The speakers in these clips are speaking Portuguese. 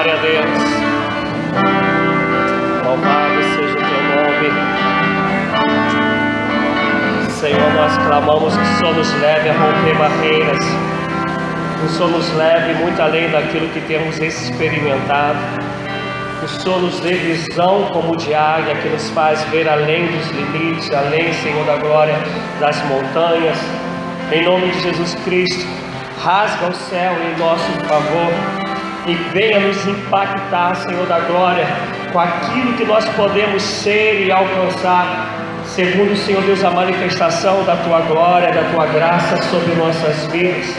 Glória a Deus. Louvado seja o teu nome. Senhor, nós clamamos que o Senhor nos leve a romper barreiras, que o Senhor nos leve muito além daquilo que temos experimentado, que o Senhor nos dê visão como de águia, que nos faz ver além dos limites, além, Senhor, da glória das montanhas. Em nome de Jesus Cristo, rasga o céu em nosso favor e venha nos impactar, Senhor da glória, com aquilo que nós podemos ser e alcançar, segundo, Senhor Deus, a manifestação da Tua glória, da Tua graça sobre nossas vidas.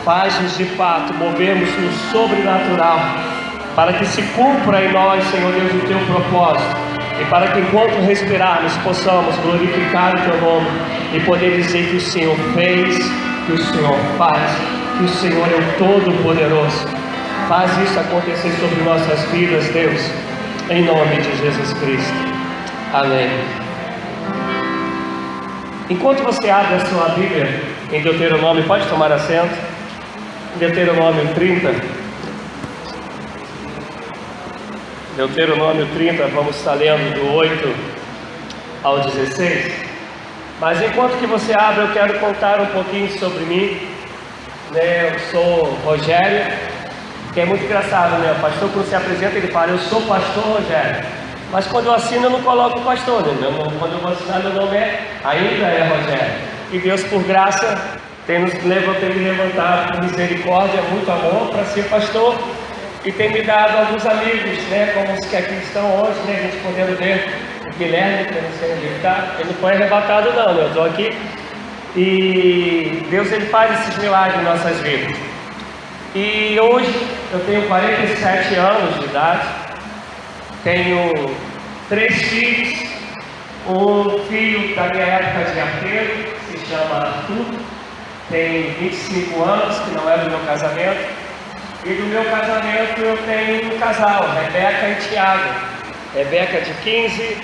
Faz-nos de fato movermos no sobrenatural, para que se cumpra em nós, Senhor Deus, o Teu propósito, e para que enquanto respirarmos possamos glorificar o Teu nome e poder dizer que o Senhor fez, que o Senhor faz, que o Senhor é o Todo-Poderoso. Faz isso acontecer sobre nossas vidas, Deus, em nome de Jesus Cristo. Amém. Enquanto você abre a sua Bíblia em Deuteronômio, pode tomar assento. Deuteronômio 30. Deuteronômio 30, vamos estar lendo do 8 ao 16. Mas enquanto que você abre, eu quero contar um pouquinho sobre mim. Eu sou Rogério, que é muito engraçado, né? O pastor, quando se apresenta, ele fala: eu sou pastor Rogério. Mas quando eu assino, eu não coloco pastor, né? Quando eu vou assinar, meu nome ainda é Rogério. E Deus, por graça, tem me levantado com misericórdia, muito amor, para ser pastor. E tem me dado alguns amigos, né? Como os que aqui estão hoje, né? A gente podendo ver o Guilherme, que eu não sei onde ele está. Ele não foi arrebatado, não, né? Eu estou aqui. E Deus, ele faz esses milagres em nossas vidas. E hoje eu tenho 47 anos de idade, tenho 3 filhos, um filho da minha época de arteiro, que se chama Arthur, tem 25 anos, que não é do meu casamento, e do meu casamento eu tenho um casal, Rebeca e Tiago. Rebeca de 15,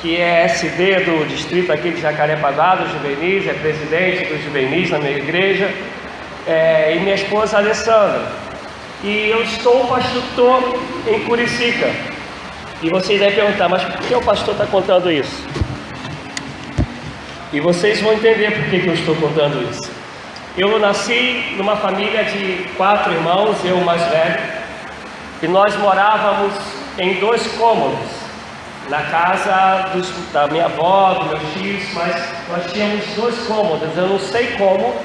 que é SD do distrito aqui de Jacarepaguá, dos juvenis, é presidente dos juvenis na minha igreja, e minha esposa Alessandra. E eu estou pastor em Curicica. E vocês devem perguntar: mas por que o pastor está contando isso? E vocês vão entender por que eu estou contando isso. Eu nasci numa família de 4 irmãos, eu o mais velho, e nós morávamos em 2 cômodos, na casa da minha avó, dos meus tios, mas nós tínhamos 2 cômodos. Eu não sei como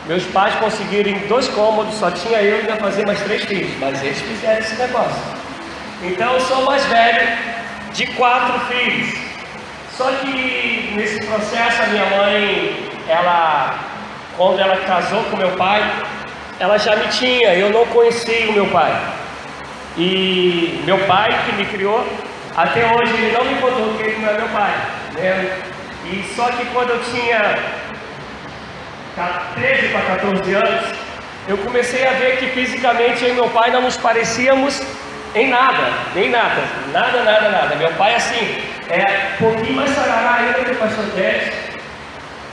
meus pais conseguiram em 2 cômodos, só tinha eu e ainda fazer mais 3 filhos, mas eles fizeram esse negócio. Então eu sou o mais velho de 4 filhos. Só que nesse processo a minha mãe, quando ela casou com meu pai, ela já me tinha, eu não conhecia o meu pai. E meu pai que me criou, até hoje ele não me contou que ele não é meu pai, né? E só que quando eu tinha 13 para 14 anos, eu comecei a ver que fisicamente eu e meu pai não nos parecíamos em nada, nem nada, nada. Meu pai assim, é um pouquinho mais sarará ainda que o pastor Tércio,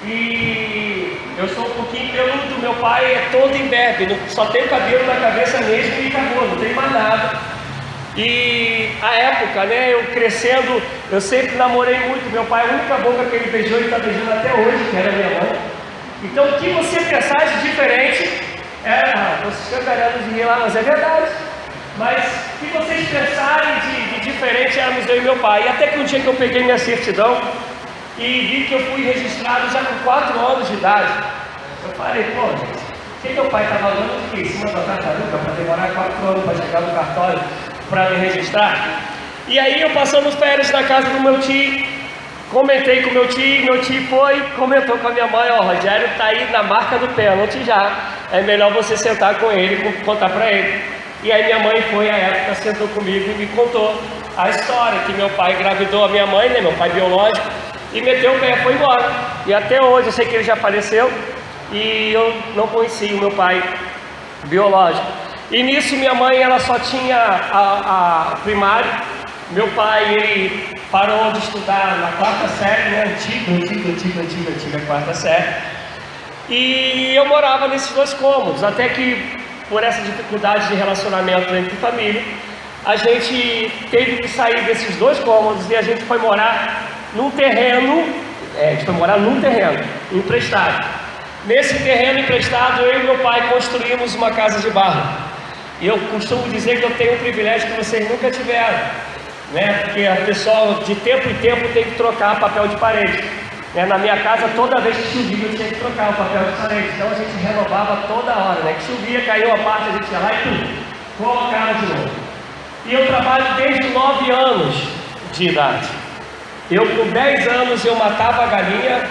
e eu sou um pouquinho peludo. Meu pai é todo imberbe, só tem cabelo na cabeça mesmo e acabou, não tem mais nada. E a época, né, eu crescendo, eu sempre namorei muito. Meu pai, a única boca que ele beijou, ele está beijando até hoje, que era minha mãe. Então, o que você pensar de diferente, vocês cantaremos de mim lá, mas é verdade. Mas o que vocês pensarem de diferente éramos eu e meu pai. E até que um dia que eu peguei minha certidão e vi que eu fui registrado já com 4 anos de idade, eu falei: pô, gente, o que meu pai estava dando aqui em cima da tartaruga para demorar 4 anos para chegar no cartório para me registrar? E aí eu passando férias na casa do meu tio, comentei com meu tio foi, comentou com a minha mãe: ó, Rogério tá aí na marca do pênalti já, é melhor você sentar com ele e contar para ele. E aí minha mãe foi, à época, sentou comigo e me contou a história, que meu pai engravidou a minha mãe, né, meu pai biológico, e meteu o pé e foi embora. E até hoje, eu sei que ele já faleceu, e eu não conhecia o meu pai biológico. E nisso minha mãe, ela só tinha a primário. Meu pai, ele parou de estudar na 4ª série, né? Antiga 4ª série. E eu morava nesses 2 cômodos, até que por essa dificuldade de relacionamento entre família, a gente teve que sair desses 2 cômodos e a gente foi morar num terreno, emprestado. Nesse terreno emprestado, eu e meu pai construímos uma casa de barro. E eu costumo dizer que eu tenho um privilégio que vocês nunca tiveram, né? Porque a pessoa de tempo em tempo tem que trocar papel de parede. Na minha casa, toda vez que chovia, eu tinha que trocar o papel de parede. Então a gente renovava toda hora, né? Que chovia, caiu a parte, a gente ia lá e tudo, colocava de novo. E eu trabalho desde 9 anos de idade. Eu com 10 anos eu matava a galinha.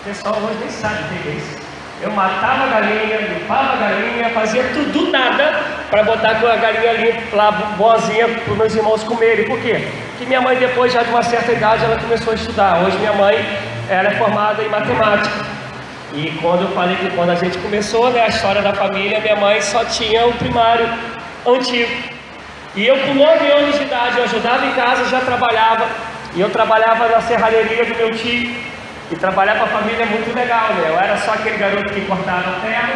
O pessoal hoje nem sabe o que é isso. Eu matava a galinha, limpava a galinha, fazia tudo nada para botar a galinha ali lá boazinha para os meus irmãos comerem. Por quê? Porque minha mãe, depois já de uma certa idade, ela começou a estudar. Hoje minha mãe era formada em matemática. E quando eu falei que quando a gente começou, né, a história da família, minha mãe só tinha o primário antigo. E eu com 9 anos de idade, eu ajudava em casa, já trabalhava. E eu trabalhava na serralheria do meu tio. E trabalhar com a família é muito legal, né? Eu era só aquele garoto que cortava a terra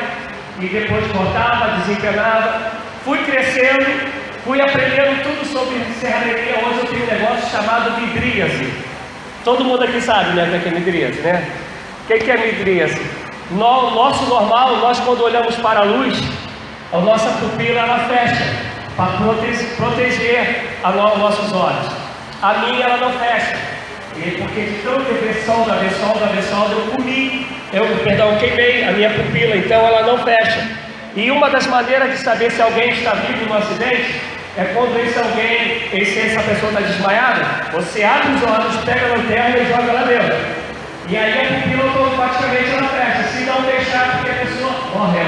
e depois cortava, desempenava. Fui crescendo, fui aprendendo tudo sobre serralheria. Hoje eu tenho um negócio chamado midríase. Todo mundo aqui sabe, né, o que é midríase, né? O que é midríase? Nosso normal, nós quando olhamos para a luz, a nossa pupila ela fecha para proteger nossos olhos. A minha ela não fecha. Porque de tanto ver solda, eu queimei a minha pupila, então ela não fecha. E uma das maneiras de saber se alguém está vivo no acidente é quando essa pessoa está desmaiada, você abre os olhos, pega a lanterna e joga lá dentro. E aí a pupila automaticamente ela fecha. Se não deixar, porque a pessoa morreu.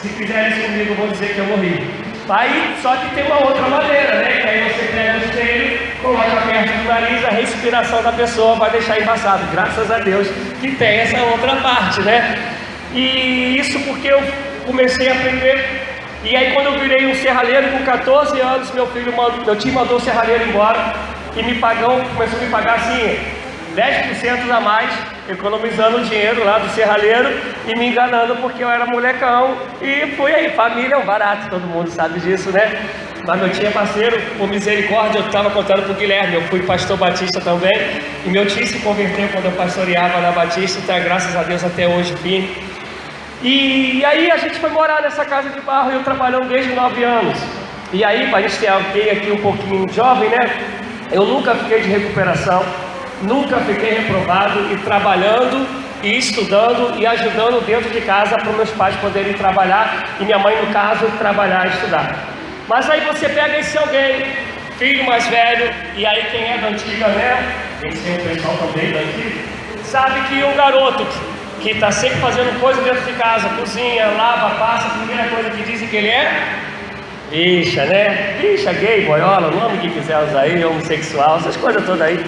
Se fizer isso comigo, eu vou dizer que eu morri. Aí, só que tem uma outra maneira, né? Que aí você pega o espelho, coloca perto do nariz, a respiração da pessoa vai deixar embaçado. Graças a Deus que tem essa outra parte, né? E isso porque eu comecei a aprender. E aí quando eu virei um serralheiro com 14 anos, meu tio mandou o serralheiro embora e começou a me pagar assim 10% a mais, economizando o dinheiro lá do serralheiro e me enganando porque eu era molecão. E fui aí, família é um barato, todo mundo sabe disso, né? Mas meu tio é parceiro, por misericórdia, eu estava contando para o Guilherme, eu fui pastor batista também, e meu tio se converteu quando eu pastoreava na Batista, então graças a Deus até hoje firme. E aí a gente foi morar nessa casa de barro e eu trabalhando desde 9 anos. E aí, para a gente ter alguém aqui um pouquinho jovem, né? Eu nunca fiquei de recuperação, nunca fiquei reprovado, e trabalhando e estudando e ajudando dentro de casa para meus pais poderem trabalhar e minha mãe, no caso, trabalhar e estudar. Mas aí você pega esse alguém, filho mais velho, e aí quem é da antiga, né? Esse é o pessoal também da antiga, sabe que um garoto que está sempre fazendo coisa dentro de casa, cozinha, lava, passa, a primeira coisa que dizem que ele é bicha, né? Bicha, gay, boiola, o nome que quiser usar aí, homossexual, essas coisas todas aí.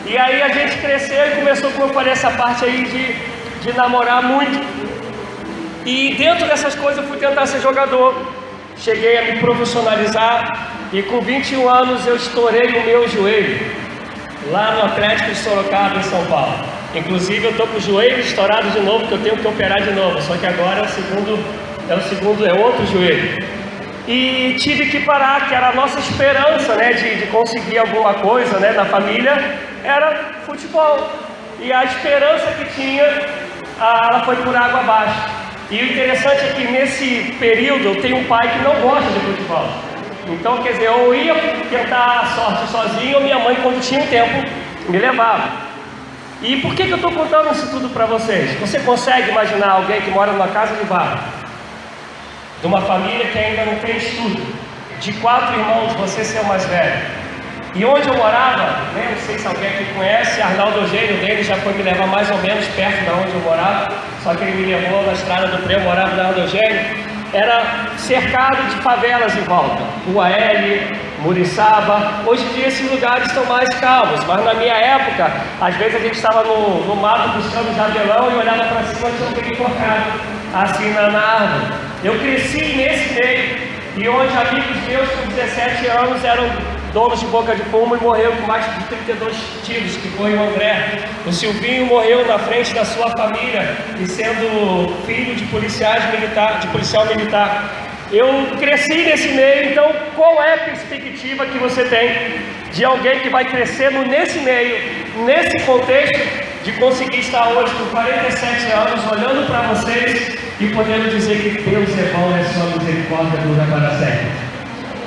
E aí a gente cresceu e começou, como eu falei, essa parte aí de namorar muito. E dentro dessas coisas eu fui tentar ser jogador. Cheguei a me profissionalizar e com 21 anos eu estourei o meu joelho lá no Atlético de Sorocaba, em São Paulo. Inclusive eu estou com o joelho estourado de novo, porque eu tenho que operar de novo, só que agora é outro joelho. E tive que parar, que era a nossa esperança, né, de conseguir alguma coisa, né, na família, era futebol. E a esperança que tinha, ela foi por água abaixo. E o interessante é que nesse período eu tenho um pai que não gosta de futebol. Então, quer dizer, eu ia tentar a sorte sozinho, ou minha mãe, quando tinha um tempo, me levava. E por que eu estou contando isso tudo para vocês? Você consegue imaginar alguém que mora numa casa de barro, de uma família que ainda não tem estudo, de 4 irmãos, você ser o mais velho? E onde eu morava, né, não sei se alguém aqui conhece, Arnaldo Eugênio dele já foi me levar mais ou menos perto de onde eu morava, só que ele me levou na estrada do Prêmio, eu morava na Arnaldo Eugênio, era cercado de favelas em volta, Rua L, Muriçaba. Hoje em dia esses lugares estão mais calmos, mas na minha época, às vezes a gente estava no mato buscando jabelão e olhava para cima e tinha um pequeno cortado, assim na árvore. Eu cresci nesse meio, e onde amigos meus com 17 anos eram donos de boca de fumo e morreu com mais de 32 tiros, que foi o André. O Silvinho morreu na frente da sua família e sendo filho de policial militar. Eu cresci nesse meio, então qual é a perspectiva que você tem de alguém que vai crescendo nesse meio, nesse contexto, de conseguir estar hoje com 47 anos, olhando para vocês e podendo dizer que Deus é bom e a sua misericórdia dura para sempre?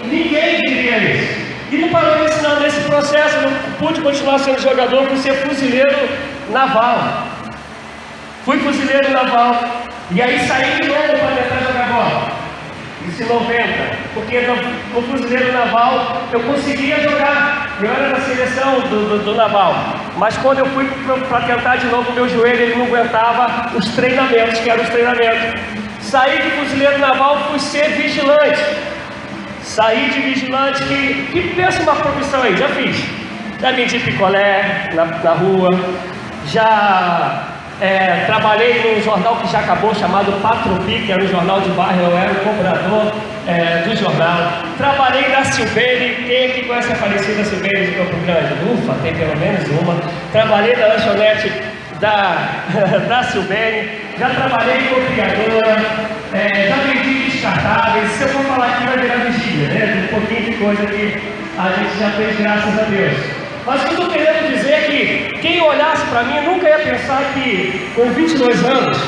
Ninguém diria isso. E não parou me ensinando nesse processo, não pude continuar sendo jogador, fui ser fuzileiro naval. Fui fuzileiro naval, e aí saí de novo para tentar jogar bola. Isso em 90, porque no fuzileiro naval eu conseguia jogar, eu era na seleção do naval, mas quando eu fui para tentar de novo, meu joelho ele não aguentava os treinamentos, que eram os treinamentos. Saí de fuzileiro naval, fui ser vigilante. Saí de vigilante, que pensa uma profissão aí, já fiz. Já vendi picolé na rua, já trabalhei num jornal que já acabou, chamado Patropi, que era um jornal de bairro, eu era o cobrador do jornal. Trabalhei na Silvene, quem aqui conhece a falecida Silvene de Campo Grande? Ufa, tem pelo menos uma. Trabalhei na lanchonete da Silvene, já trabalhei com criadora, já vendi descartáveis. Se eu for falar aqui vai virar vigília, né? Um pouquinho de coisa que a gente já fez, graças a Deus. Mas o que eu estou querendo dizer é que quem olhasse para mim nunca ia pensar que com 22 anos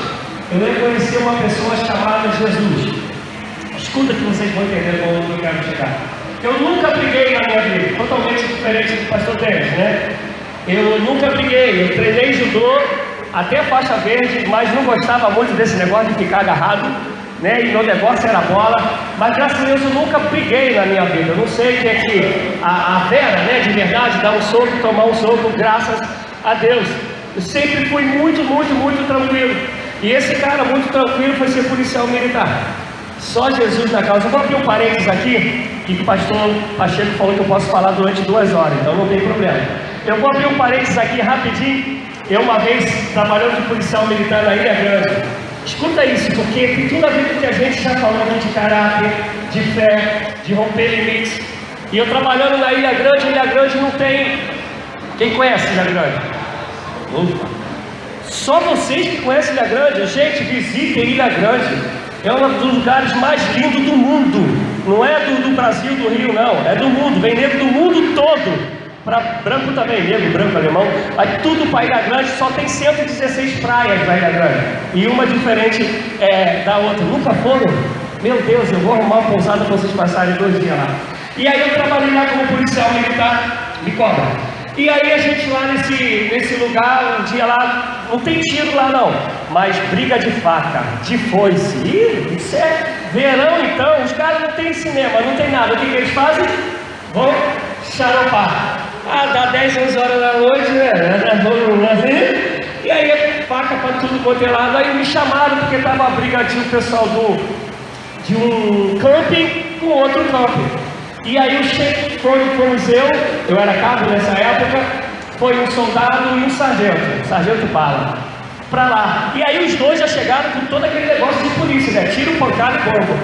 eu ia conhecer uma pessoa chamada Jesus. Escuta que vocês vão entender onde eu quero chegar. Eu nunca briguei na minha vida, totalmente diferente do pastor Denis, né? Eu nunca briguei, eu treinei judô até faixa verde, mas não gostava muito desse negócio de ficar agarrado, né? E meu negócio era bola, mas graças a Deus eu nunca briguei na minha vida. Eu não sei o que é que a Vera, né, de verdade, dar um soco, tomar um soco, graças a Deus. Eu sempre fui muito, muito, muito tranquilo. E esse cara muito tranquilo foi ser policial militar. Só Jesus na causa. Eu vou abrir um parênteses aqui, que o pastor Pacheco falou que eu posso falar durante 2 horas, então não tem problema. Eu vou abrir um parênteses aqui rapidinho. Eu uma vez trabalhando de policial militar na Ilha Grande. Escuta isso, porque tem tudo a ver com o que a gente já falou aqui de caráter, de fé, de romper limites. E eu trabalhando na Ilha Grande não tem... Quem conhece Ilha Grande? Ufa. Só vocês que conhecem Ilha Grande. Gente, visitem Ilha Grande. É um dos lugares mais lindos do mundo. Não é do Brasil, do Rio, não. É do mundo. Vem nego do mundo todo. Para branco também, negro, branco, alemão. Aí tudo para Ilha Grande, só tem 116 praias na Ilha Grande. E uma diferente da outra. Nunca foram? Meu Deus, eu vou arrumar uma pousada para vocês passarem 2 dias lá. E aí eu trabalhei lá como policial militar, me cobra. E aí a gente lá nesse lugar, um dia lá, não tem tiro lá não, mas briga de faca, de foice. Ih, isso é verão então, os caras não tem cinema, não tem nada. O que eles fazem? Vão xaropar. Dá 10, 11 horas da noite, né? E aí faca para tudo quanto é lado. Aí me chamaram porque tava brigadinho o pessoal de um camping com outro camping. E aí fomos eu era cabo nessa época, foi um soldado e um sargento bala, pra lá. E aí os dois já chegaram com todo aquele negócio de polícia, né? Tiro, pancada e bomba.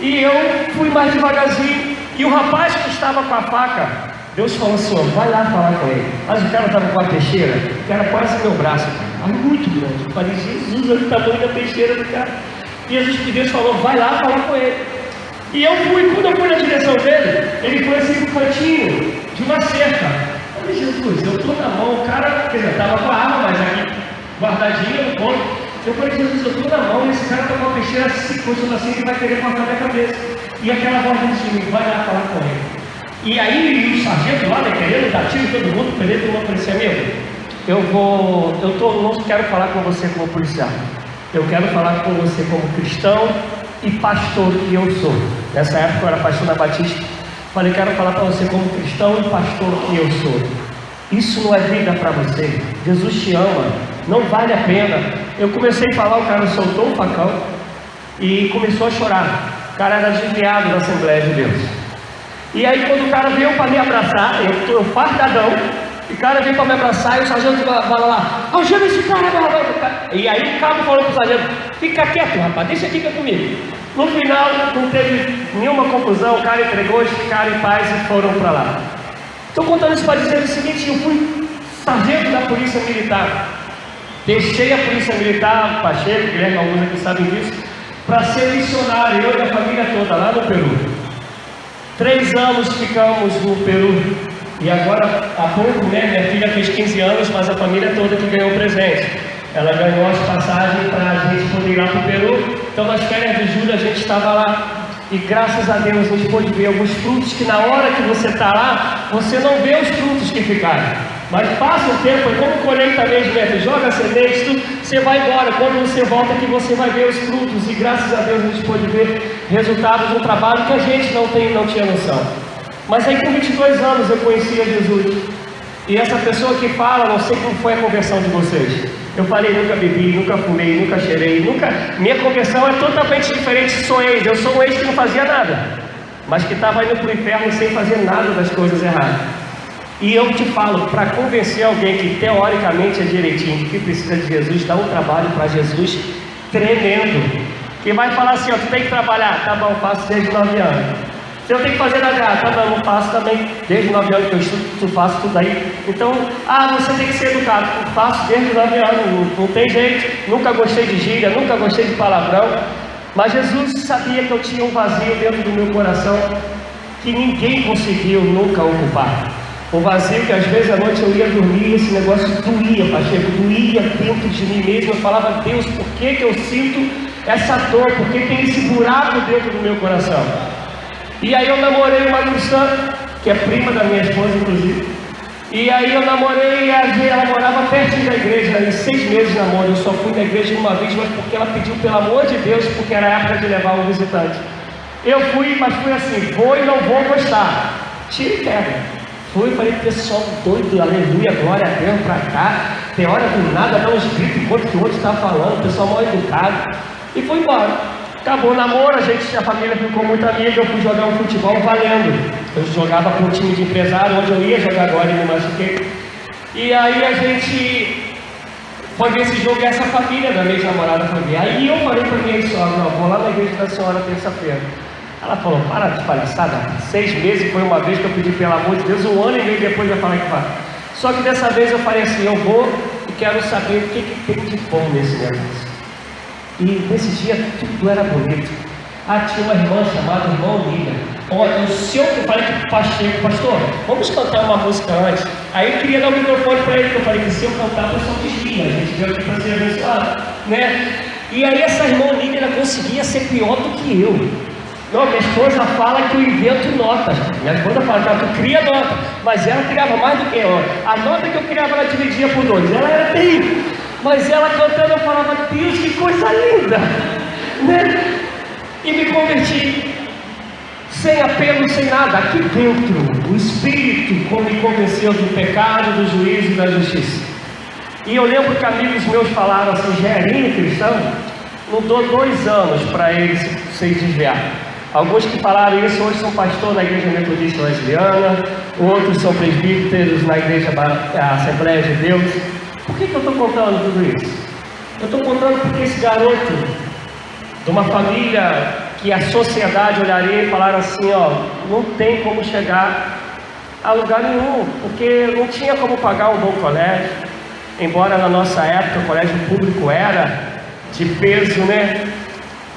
E eu fui mais devagarzinho, e o rapaz que estava com a faca, Deus falou assim, ó, vai lá falar com ele. Mas o cara estava com a peixeira, que era quase meu braço, cara, muito grande. Eu falei, Jesus, olha o tamanho da peixeira do cara. E Deus falou, vai lá falar com ele. E eu fui, quando eu fui na direção dele, ele foi assim no cantinho de uma cerca. Eu falei, Jesus, eu estou na mão, o cara, quer dizer, estava com a arma, mas aqui, guardadinha no ponto. Eu falei, Jesus, eu estou na mão, esse cara está com a peixeira, se continua assim, ele vai querer cortar minha cabeça. E aquela voz disse, vai lá falar com ele. E aí o sargento lá, né, querendo dar tiro em todo mundo, perdendo todo mundo, falei assim, amigo, não quero falar com você como policial. Eu quero falar com você como cristão e pastor que eu sou. Nessa época eu era pastor na Batista. Falei, quero falar para você como cristão e pastor que eu sou. Isso não é vida para você. Jesus te ama, não vale a pena. Eu comecei a falar, o cara soltou o facão e começou a chorar. O cara era desviado da Assembleia de Deus. E aí quando o cara veio para me abraçar, eu estou fardadão, e o cara veio para me abraçar, e o sargento fala lá, algema esse cara, e aí o cabo falou pro sargento, fica quieto, rapaz, deixa aqui comigo. No final, não teve nenhuma confusão, o cara entregou, eles ficaram em paz e foram para lá. Estou contando isso para dizer o seguinte, eu fui sargento da Polícia Militar, deixei a Polícia Militar, Pacheco, Guilherme, alguns aqui sabem disso, para ser missionário, eu e a família toda, lá no Peru. 3 anos ficamos no Peru. E agora, há pouco, né, minha filha fez 15 anos, mas a família toda que ganhou presente. Ela ganhou as passagens para a gente poder ir lá para o Peru. Então, nas férias de julho, a gente estava lá. E graças a Deus, a gente pôde ver alguns frutos que na hora que você está lá, você não vê os frutos que ficaram. Mas passa o tempo, é como colheita mesmo, né? Joga semente, tudo, você vai embora. Quando você volta aqui, você vai ver os frutos. E graças a Deus, a gente pôde ver resultados de um trabalho que a gente não tinha noção. Mas aí com 22 anos eu conhecia Jesus. E essa pessoa que fala, não sei como foi a conversão de vocês. Eu falei, nunca bebi, nunca fumei, nunca cheirei, nunca... Minha conversão é totalmente diferente, sou ex. Eu sou um ex que não fazia nada, mas que estava indo para o inferno sem fazer nada das coisas erradas. E eu te falo, para convencer alguém que teoricamente é direitinho, que precisa de Jesus, dá um trabalho para Jesus tremendo. Que vai falar assim, ó, tu tem que trabalhar, tá bom, faço desde 9 anos. Se eu tenho que fazer nada, tá bom, não faço também, desde 9 anos que eu estudo, tu faço tudo aí. Então, você tem que ser educado, eu faço desde 9 anos, não tem jeito, nunca gostei de gíria, nunca gostei de palavrão. Mas Jesus sabia que eu tinha um vazio dentro do meu coração, que ninguém conseguiu nunca ocupar. Um vazio que às vezes à noite eu ia dormir e esse negócio doía, Pacheco, doía dentro de mim mesmo. Eu falava, Deus, por que eu sinto essa dor? Por que tem esse buraco dentro do meu coração? E aí eu namorei uma cristã, que é prima da minha esposa, inclusive. E aí eu namorei e ela morava pertinho da igreja, em 6 meses de namoro. Eu só fui na igreja uma vez, mas porque ela pediu, pelo amor de Deus, porque era a época de levar um visitante. Eu fui, mas fui assim, vou e não vou gostar. Tira e queda. Fui, falei, pessoal doido, aleluia, glória a Deus, pra cá. Tem hora do nada, dá uns gritos enquanto que o outro está falando, o pessoal mal educado. E fui embora. Acabou o namoro, a família ficou muito amiga, eu fui jogar um futebol valendo. Eu jogava com um time de empresário, onde eu ia jogar agora e me machuquei. E aí a gente foi ver esse jogo e essa família da minha ex-namorada foi ver. Aí eu falei para minha ex-sogra, não, vou lá na igreja da senhora terça-feira. Ela falou, para de palhaçada, 6 meses foi uma vez que eu pedi pelo amor de Deus, 1 ano e meio depois vai falar que vai. Só que dessa vez eu falei assim, eu vou e quero saber o que tem de bom nesse negócio. E nesse dia tudo era bonito. Tinha uma irmã chamada Irmã Lívia. Olha, eu falei para o pastor, vamos cantar uma música antes. Aí eu queria dar o microfone para ele, porque eu falei que se eu cantar, o pessoal desvia. A gente veio aqui para ser abençoado, né? E aí essa irmã Lívia, ela conseguia ser pior do que eu. Não, minha esposa fala que eu invento notas. Minha esposa fala que eu cria nota, mas ela criava mais do que eu. A nota que eu criava, ela dividia por 2. Ela era terrível. Mas ela cantando, eu falava, Deus, que coisa linda, né? E me converti, sem apelo, sem nada. Aqui dentro, o Espírito me convenceu do pecado, do juízo e da justiça. E eu lembro que amigos meus falaram assim, Gerinho cristão, não dou 2 anos para ele se desviar. Alguns que falaram isso hoje são pastores da Igreja Metodista Wesleyana, outros são presbíteros na Igreja Assembleia de Deus. Por que eu estou contando tudo isso? Eu estou contando porque esse garoto, de uma família que a sociedade olharia e falaria assim, ó, não tem como chegar a lugar nenhum, porque não tinha como pagar um bom colégio, embora na nossa época o colégio público era de peso, né?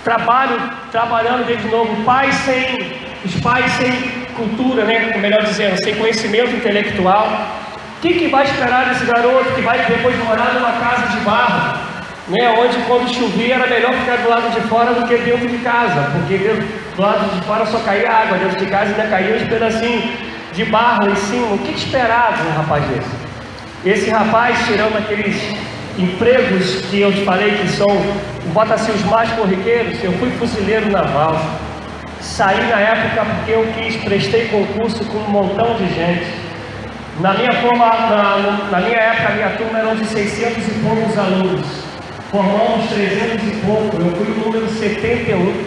Trabalhando desde novo, os pais sem cultura, né? Melhor dizendo, sem conhecimento intelectual. O que vai esperar desse garoto que vai depois morar numa casa de barro, né? Onde quando chovia era melhor ficar do lado de fora do que dentro de casa, porque do lado de fora só caía água, dentro de casa ainda caía uns pedacinhos de barro em cima. O que esperar de um rapaz desse? Esse rapaz, tirando aqueles empregos que eu te falei que são, bota assim, os mais corriqueiros, eu fui fuzileiro naval, saí na época porque eu prestei concurso com um montão de gente. Na minha época, a minha turma eram de 600 e poucos alunos, formamos 300 e pouco, eu fui o número 71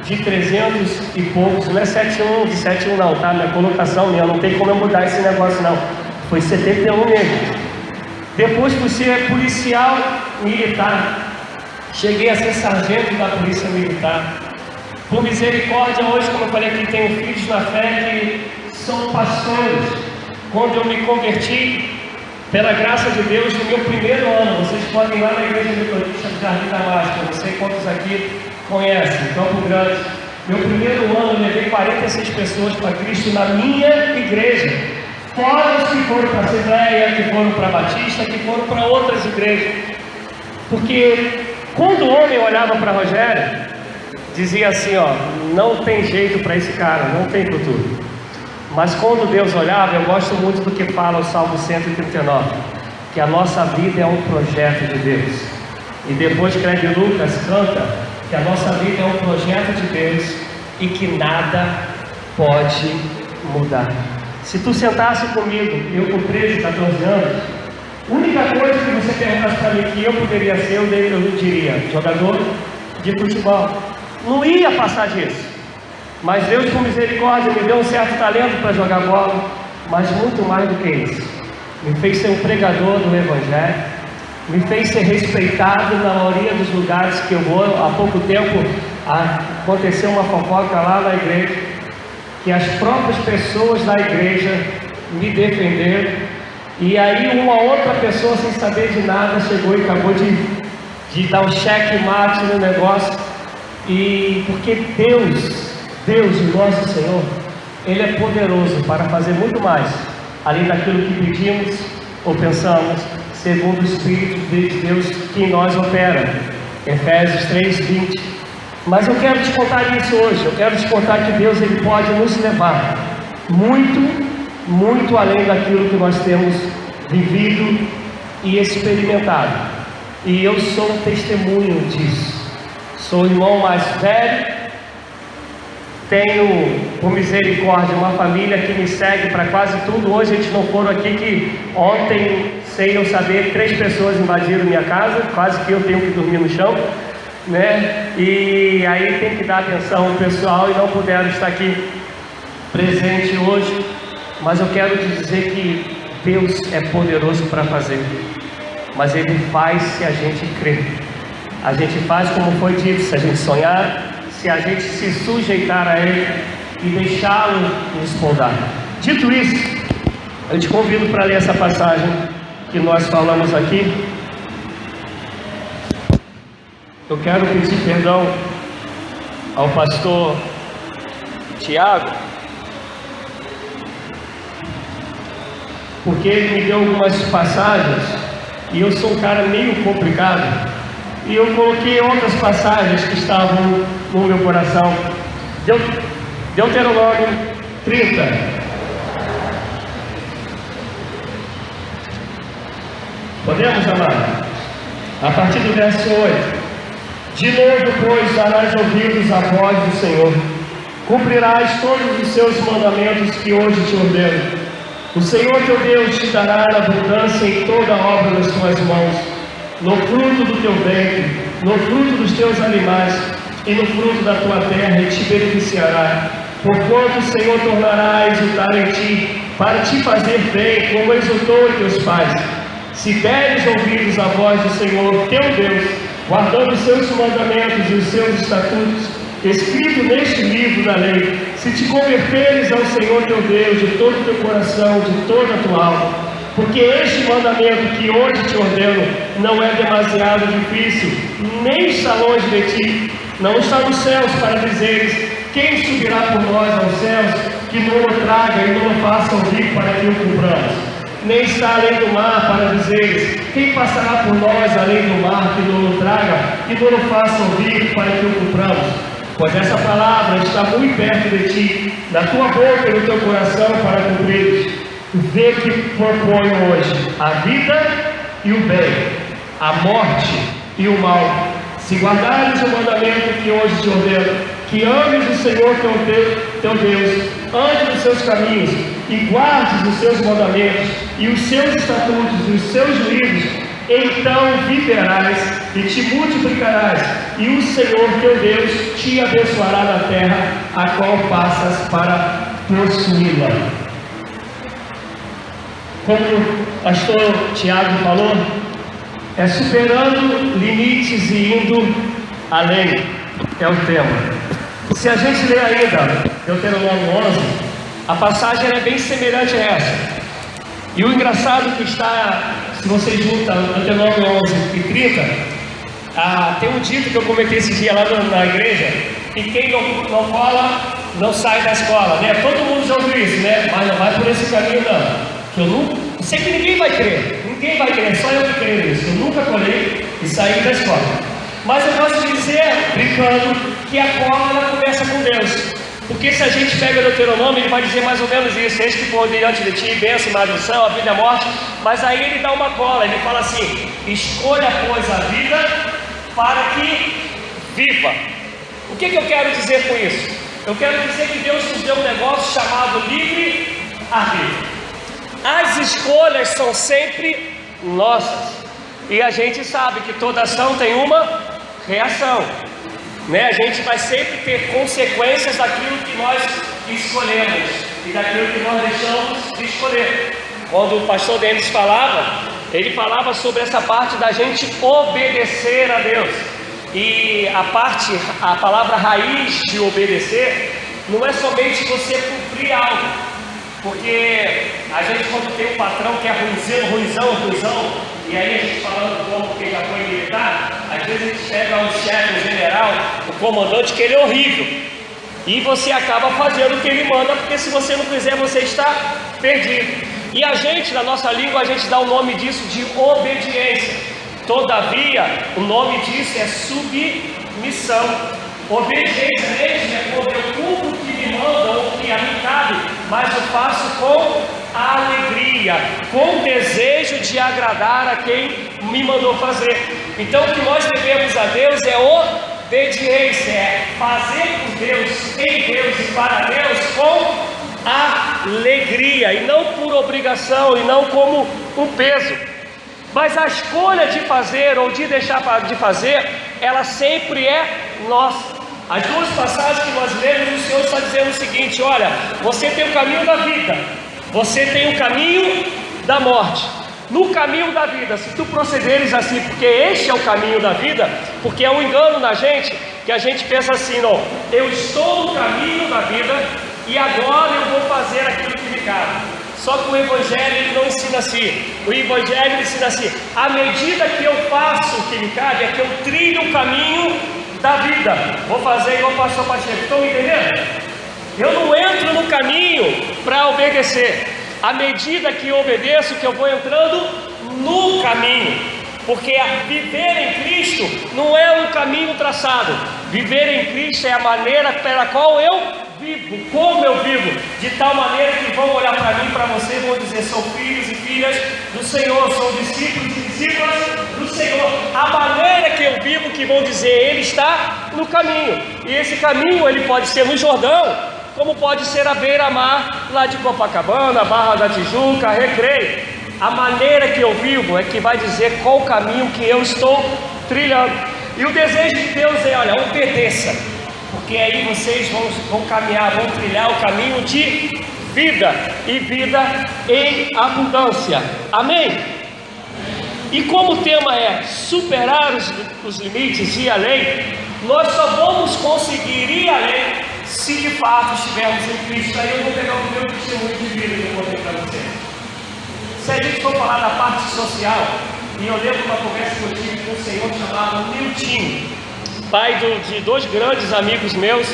de 300 e poucos, não é 71 de 71 não, tá? Minha colocação minha, não tem como eu mudar esse negócio não, foi 71 mesmo. Depois fui ser policial militar, cheguei a ser sargento da polícia militar. Por misericórdia, hoje, como eu falei aqui, tenho filhos na fé que são pastores. Quando eu me converti, pela graça de Deus, no meu primeiro ano, vocês podem ir lá na Igreja Metodista do Jardim Damasco, eu não sei quantos aqui conhecem, Campo Grande. Meu primeiro ano eu levei 46 pessoas para Cristo na minha igreja. Fora os que foram para a Assembleia, que foram para a Batista, que foram para outras igrejas. Porque quando o homem olhava para Rogério, dizia assim, ó, não tem jeito para esse cara, não tem futuro. Mas quando Deus olhava, eu gosto muito do que fala o Salmo 139, que a nossa vida é um projeto de Deus. E depois Craig Lucas canta que a nossa vida é um projeto de Deus e que nada pode mudar. Se tu sentasse comigo, eu com 13, 14 anos, a única coisa que você perguntasse para mim que eu poderia ser, eu diria, jogador de futebol. Não ia passar disso. Mas Deus, com misericórdia, me deu um certo talento para jogar bola. Mas muito mais do que isso, me fez ser um pregador do Evangelho, me fez ser respeitado na maioria dos lugares que eu vou. Há pouco tempo aconteceu uma fofoca lá na igreja, que as próprias pessoas da igreja me defenderam. E aí uma outra pessoa, sem saber de nada, chegou e acabou de dar um checkmate no negócio. E porque Deus, o nosso Senhor, Ele é poderoso para fazer muito mais, além daquilo que pedimos ou pensamos, segundo o Espírito de Deus que em nós opera. Efésios 3:20. Mas eu quero te contar isso hoje. Eu quero te contar que Deus, Ele pode nos levar muito além daquilo que nós temos vivido e experimentado. E eu sou um testemunho disso. Sou o irmão mais velho, tenho, por misericórdia, uma família que me segue para quase tudo. Hoje eles não foram aqui, que ontem, sem eu saber, 3 pessoas invadiram minha casa, quase que eu tenho que dormir no chão, né? E aí tem que dar atenção ao pessoal e não puderam estar aqui presente hoje. Mas eu quero te dizer que Deus é poderoso para fazer, mas Ele faz se a gente crer. A gente faz como foi dito, se a gente sonhar, se a gente se sujeitar a Ele e deixá-lo nos moldar. Dito isso, eu te convido para ler essa passagem que nós falamos aqui. Eu quero pedir perdão ao pastor Tiago, porque ele me deu algumas passagens e eu sou um cara meio complicado, e eu coloquei outras passagens que estavam no meu coração. Deuteronômio 30. Podemos, amar? A partir do verso 8. De novo, pois, darás ouvidos à voz do Senhor, cumprirás todos os seus mandamentos que hoje te ordeno. O Senhor teu Deus te dará abundância em toda a obra das tuas mãos, no fruto do teu ventre, no fruto dos teus animais e no fruto da tua terra, e te beneficiará. Porquanto o Senhor tornará a exultar em ti, para te fazer bem, como exultou em teus pais. Se deres ouvidos à voz do Senhor teu Deus, guardando os seus mandamentos e os seus estatutos, escrito neste livro da lei, se te converteres ao Senhor teu Deus de todo o teu coração, de toda a tua alma, porque este mandamento que hoje te ordeno não é demasiado difícil, nem está longe de ti, não está nos céus para dizeres: quem subirá por nós aos céus, que não o traga e não o faça ouvir para que o cumpramos, nem está além do mar para dizeres: quem passará por nós além do mar, que não o traga e não o faça ouvir para que o cumpramos. Pois essa palavra está muito perto de ti, na tua boca e no teu coração, para cumprir. Vê que proponho hoje a vida e o bem, a morte e o mal. Se guardares o mandamento que hoje te ordeno, que ames o Senhor teu Deus, ande nos seus caminhos e guardes os seus mandamentos e os seus estatutos e os seus juízos, então viverás e te multiplicarás, e o Senhor teu Deus te abençoará na terra a qual passas para possuí-la. Como o pastor Tiago falou, é superando limites e indo além, é o tema. Se a gente ler ainda Deuteronômio 11, a passagem é bem semelhante a essa. E o engraçado que está, se você junta Deuteronômio 11 e 30, Tem um dito que eu comentei esse dia lá na igreja, e quem não cola, não sai da escola, né? Todo mundo já ouviu isso, né? Mas não vai por esse caminho não, que eu não sei que ninguém vai crer, só eu que creio nisso. Eu nunca colei e saí da escola. Mas eu posso dizer, brincando, que a cola ela começa com Deus. Porque se a gente pega Deuteronômio, ele vai dizer mais ou menos isso: eis que pôr diante de ti bênção e maldição, a vida e a morte. Mas aí ele dá uma cola, ele fala assim: escolha, pois, a vida para que viva. O que eu quero dizer com isso? Eu quero dizer que Deus nos deu um negócio chamado livre-arbítrio. As escolhas são sempre nossas. E a gente sabe que toda ação tem uma reação, né? A gente vai sempre ter consequências daquilo que nós escolhemos e daquilo que nós deixamos de escolher. Quando o pastor Denis falava, ele falava sobre essa parte da gente obedecer a Deus. E a palavra raiz de obedecer não é somente você cumprir algo, porque a gente, quando tem um patrão que é ruizão, e aí a gente falando como que já foi militar, às vezes a gente pega um chefe, um general, um comandante que ele é horrível, e você acaba fazendo o que ele manda, porque se você não fizer, você está perdido. E a gente, na nossa língua, a gente dá o nome disso de obediência. Todavia, o nome disso é submissão. Obediência mesmo é quando eu cumpro o que me mandam, ou o que a mim cabe, mas eu faço com alegria, com desejo de agradar a quem me mandou fazer. Então o que nós devemos a Deus é obediência, é fazer por Deus, em Deus e para Deus com alegria, e não por obrigação, e não como um peso. Mas a escolha de fazer ou de deixar de fazer, ela sempre é nossa. As duas passagens que nós lemos, o Senhor está dizendo o seguinte: olha, você tem o caminho da vida, você tem o caminho da morte. No caminho da vida, se tu procederes assim, porque este é o caminho da vida, porque é um engano na gente, que a gente pensa assim: não, eu estou no caminho da vida e agora eu vou fazer aquilo que me cabe. Só que o Evangelho ele não ensina assim. O Evangelho ensina assim: à medida que eu faço o que me cabe, é que eu trilho o caminho da vida. Vou fazer igual o pastor Pacheco. Estão me entendendo? Eu não entro no caminho para obedecer. À medida que eu obedeço, que eu vou entrando no caminho. Porque viver em Cristo não é um caminho traçado. Viver em Cristo é a maneira pela qual eu vivo, como eu vivo, de tal maneira que vão olhar para mim, para você, e vão dizer: são filhos e filhas do Senhor, são discípulos e discípulas do Senhor. A maneira que eu vivo, que vão dizer, ele está no caminho. E esse caminho ele pode ser no Jordão, como pode ser à beira-mar, lá de Copacabana, Barra da Tijuca, Recreio. A maneira que eu vivo é que vai dizer qual o caminho que eu estou trilhando. E o desejo de Deus é: olha, obedeça, porque aí vocês vão caminhar, vão trilhar o caminho de vida, e vida em abundância. Amém? E como o tema é superar os limites e ir além, nós só vamos conseguir ir além se de fato estivermos em Cristo. Aí eu vou pegar o meu testemunho de vida que eu vou ter para vocês. Se a gente for falar da parte social, e eu lembro uma conversa que eu tive com um senhor chamado Nilton, pai de dois grandes amigos meus,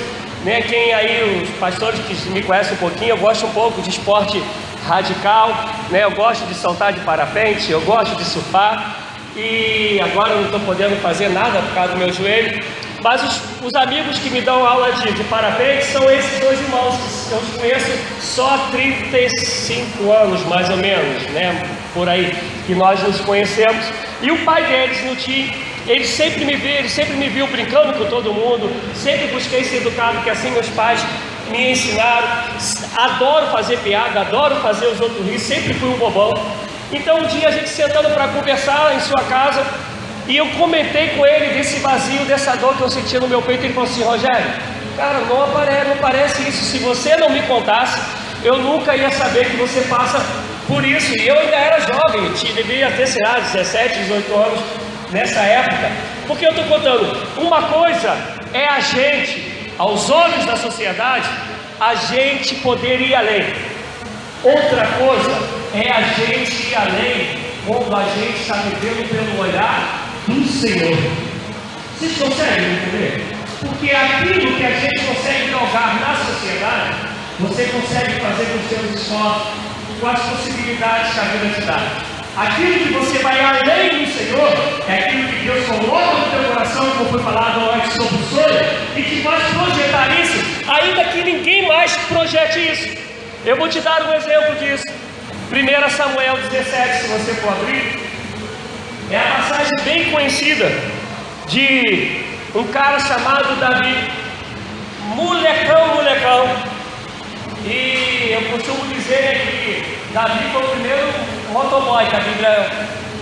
né? Quem aí, os pastores que me conhecem um pouquinho, eu gosto um pouco de esporte radical, né? Eu gosto de saltar de parapente, eu gosto de surfar, e agora eu não estou podendo fazer nada por causa do meu joelho. Mas os amigos que me dão aula de parapente são esses dois irmãos, que eu os conheço só há 35 anos, mais ou menos, né? Por aí, que nós nos conhecemos. E o pai deles, Nilton, ele sempre me viu brincando com todo mundo, sempre busquei ser educado, que assim meus pais me ensinaram. Adoro fazer piada, adoro fazer os outros rir, sempre fui um bobão. Então um dia a gente sentando para conversar em sua casa, e eu comentei com ele desse vazio, dessa dor que eu sentia no meu peito. Ele falou assim: Rogério, cara, não parece isso. Se você não me contasse, eu nunca ia saber que você passa por isso. E eu ainda era jovem, eu devia ter, sei lá, 17, 18 anos nessa época. Porque eu estou contando, uma coisa é a gente, aos olhos da sociedade, a gente poder ir além. Outra coisa é a gente ir além quando a gente está vivendo pelo olhar do Senhor. Vocês conseguem entender? Porque aquilo que a gente consegue galgar na sociedade, você consegue fazer com os seus esforços, com as possibilidades que a vida te dá. Aquilo que você vai além do Senhor, é aquilo que Deus coloca no teu coração, como foi falado antes sobre o sonho, e que vai projetar isso, ainda que ninguém mais projete isso. Eu vou te dar um exemplo disso. 1 Samuel 17, se você for abrir, é a passagem bem conhecida de um cara chamado Davi, molecão, e eu costumo dizer que Davi foi o primeiro motoboy que a Bíblia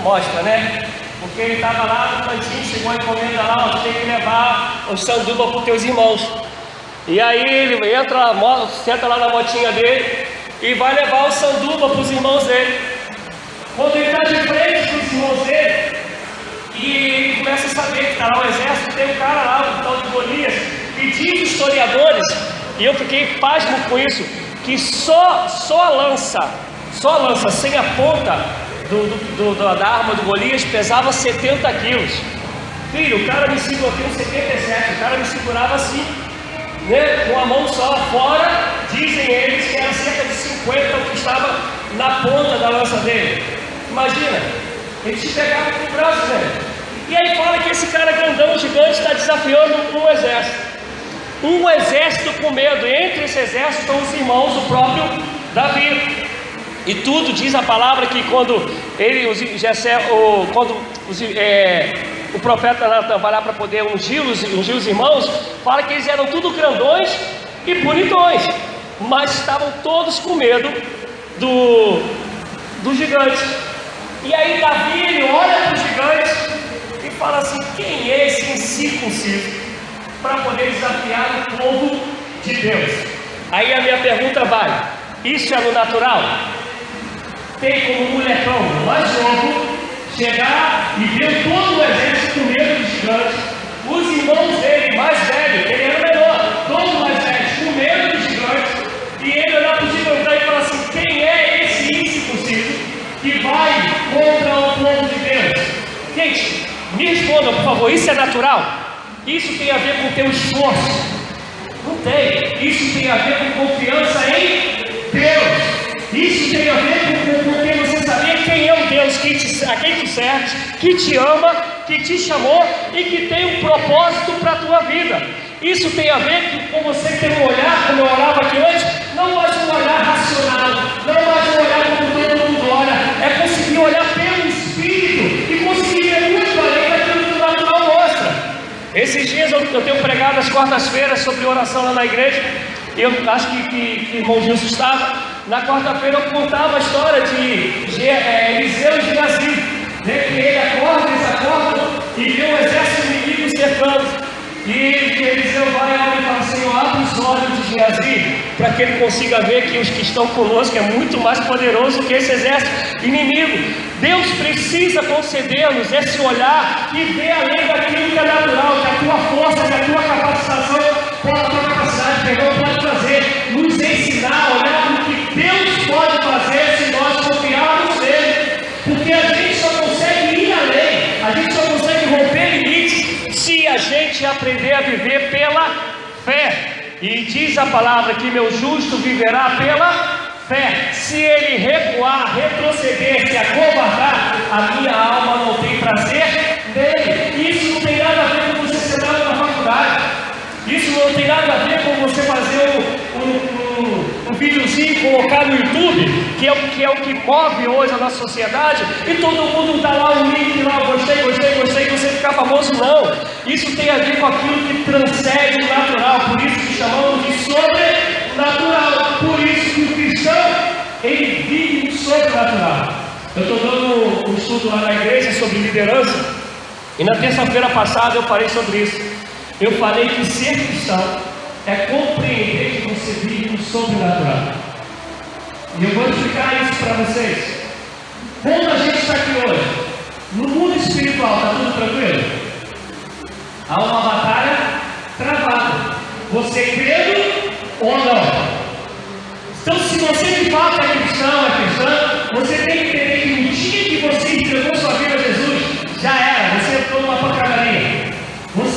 mostra, né? Porque ele estava lá no cantinho, chegou a encomenda lá, você tem que levar o sanduba para os teus irmãos. E aí ele entra, senta lá na motinha dele e vai levar o sanduba para os irmãos dele. Quando ele está de frente para os irmãos dele, e ele começa a saber que está lá o exército, tem um cara lá, o tal de Golias, e diz historiadores, e eu fiquei pasmo com isso, que só a lança sem a ponta da arma do Golias pesava 70 quilos. Filho, o cara me segurou, eu tenho 77, o cara me segurava assim, né, com a mão só, fora, dizem eles que era cerca de 50 o que estava na ponta da lança dele. Imagina, ele te pegava com o braço, né? E aí fala que esse cara grandão, gigante, está desafiando um exército com medo, e entre esse exército estão os irmãos do próprio Davi. E tudo diz a palavra que quando o profeta Natan vai lá para poder ungir os irmãos, fala que eles eram tudo grandões e bonitões, mas estavam todos com medo do gigante. E aí Davi, ele olha para os gigantes e fala assim: quem é esse incircunciso para poder desafiar o povo de Deus? Aí a minha pergunta vai: isso é no natural? Tem como um molecão mais novo chegar e ver todo o exército com medo dos gigantes, os irmãos dele mais velhos, ele era menor, todos mais velhos com medo dos gigantes, e ele olhar para o gigante e falar assim: quem é esse incircunciso que vai contra o povo de Deus? Gente, me respondam por favor, isso é natural? Isso tem a ver com o teu esforço? Não tem. Isso tem a ver com confiança em Deus. Isso tem a ver com você saber quem é o Deus a quem tu serves, que te ama, que te chamou e que tem um propósito para a tua vida. Isso tem a ver com você ter um olhar, como eu orava aqui antes, não mais um olhar racional, não mais um olhar como todo mundo olha, é conseguir olhar pelo Espírito e conseguir ver muito além daquilo que o natural mostra. Esses dias eu tenho pregado às quartas-feiras sobre oração lá na igreja, e eu acho que o irmão Gilson estava. Na quarta-feira eu contava a história de Eliseu e Geazi, né, que ele acorda, eles acordam e vê um exército inimigo cercando. E Eliseu vai e fala: Senhor, abre os olhos de Geazi, para que ele consiga ver que os que estão conosco é muito mais poderoso que esse exército inimigo. Deus precisa conceder-nos esse olhar e ver além daquilo que é natural, que a tua força, que a tua capacitação, a tua capacidade pode fazer, nos ensinar a olhar para o que Deus pode fazer se nós confiarmos nele, porque a gente só consegue ir além, a gente só consegue romper limites se a gente aprender a viver pela fé. E diz a palavra que meu justo viverá pela fé. Se ele recuar, retroceder, se acovardar, a minha alma não tem prazer nele. Isso não tem nada a ver com você ser dado na faculdade. Isso não tem nada a ver com você fazer um videozinho e colocar no YouTube, que é o que move hoje a nossa sociedade, e todo mundo dá lá um link lá, gostei, e você ficar famoso. Não, isso tem a ver com aquilo que transcende o natural, por isso que chamamos de sobrenatural, por isso que o cristão, ele vive no sobrenatural. Eu estou dando um estudo lá na igreja sobre liderança, e na terça-feira passada eu falei sobre isso. Eu falei que ser cristão é compreender que você vive no sobrenatural. E eu vou explicar isso para vocês. Quando a gente está aqui hoje, no mundo espiritual, está tudo tranquilo? Há uma batalha travada. Você crê ou não? Então, se você de fato é cristão, você tem que entender que no dia que você entregou sua vida a Jesus, já era, você entrou numa pancadaria. Você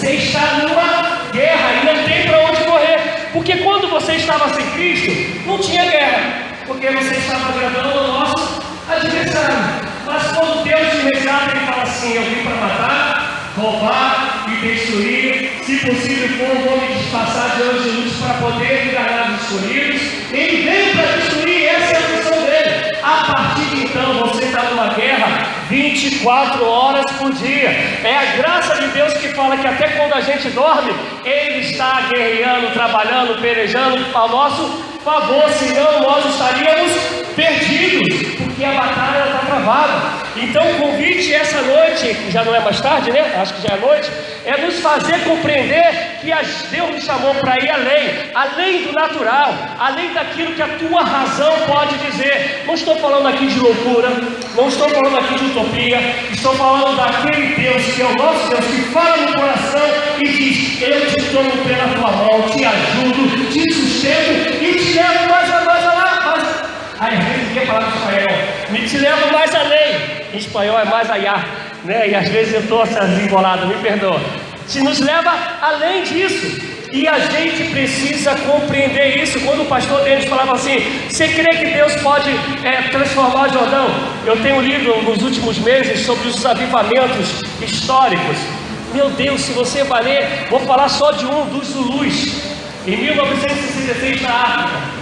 estava sem Cristo, não tinha guerra, porque você estava agradando ao nosso adversário. Mas quando Deus te resgata, Ele fala assim: eu vim para matar, roubar e destruir. Se possível for, vou me disfarçar de anjo de luz para poder enganar os escolhidos. Ele veio para destruir, essa é a missão dele. A partir de então, você está numa guerra 24 horas por dia. É a graça de Deus que fala que até quando a gente dorme, Ele está guerreando, trabalhando, pelejando ao nosso favor, senão nós estaríamos perdidos, porque a batalha está travada. Então o convite essa noite, já não é mais tarde, né? Acho que já é noite, é nos fazer compreender que Deus nos chamou para ir além do natural, além daquilo que a tua razão pode dizer. Não estou falando aqui de loucura, não estou falando aqui de utopia, estou falando daquele Deus que é o nosso Deus, que fala no coração e diz: eu te tomo pela tua mão, te ajudo, te sustento e te levo mais lá. Aí às vezes ninguém fala em espanhol, me te levo mais além. Em espanhol é mais allá, né? E às vezes eu estou assim embolado, me perdoa. Se nos leva além disso, e a gente precisa compreender isso. Quando o pastor deles falava assim: você crê que Deus pode transformar Jordão? Eu tenho lido nos últimos meses sobre os avivamentos históricos. Meu Deus, se você vai ler, vou falar só de um, dos Zulus, em 1966 na África.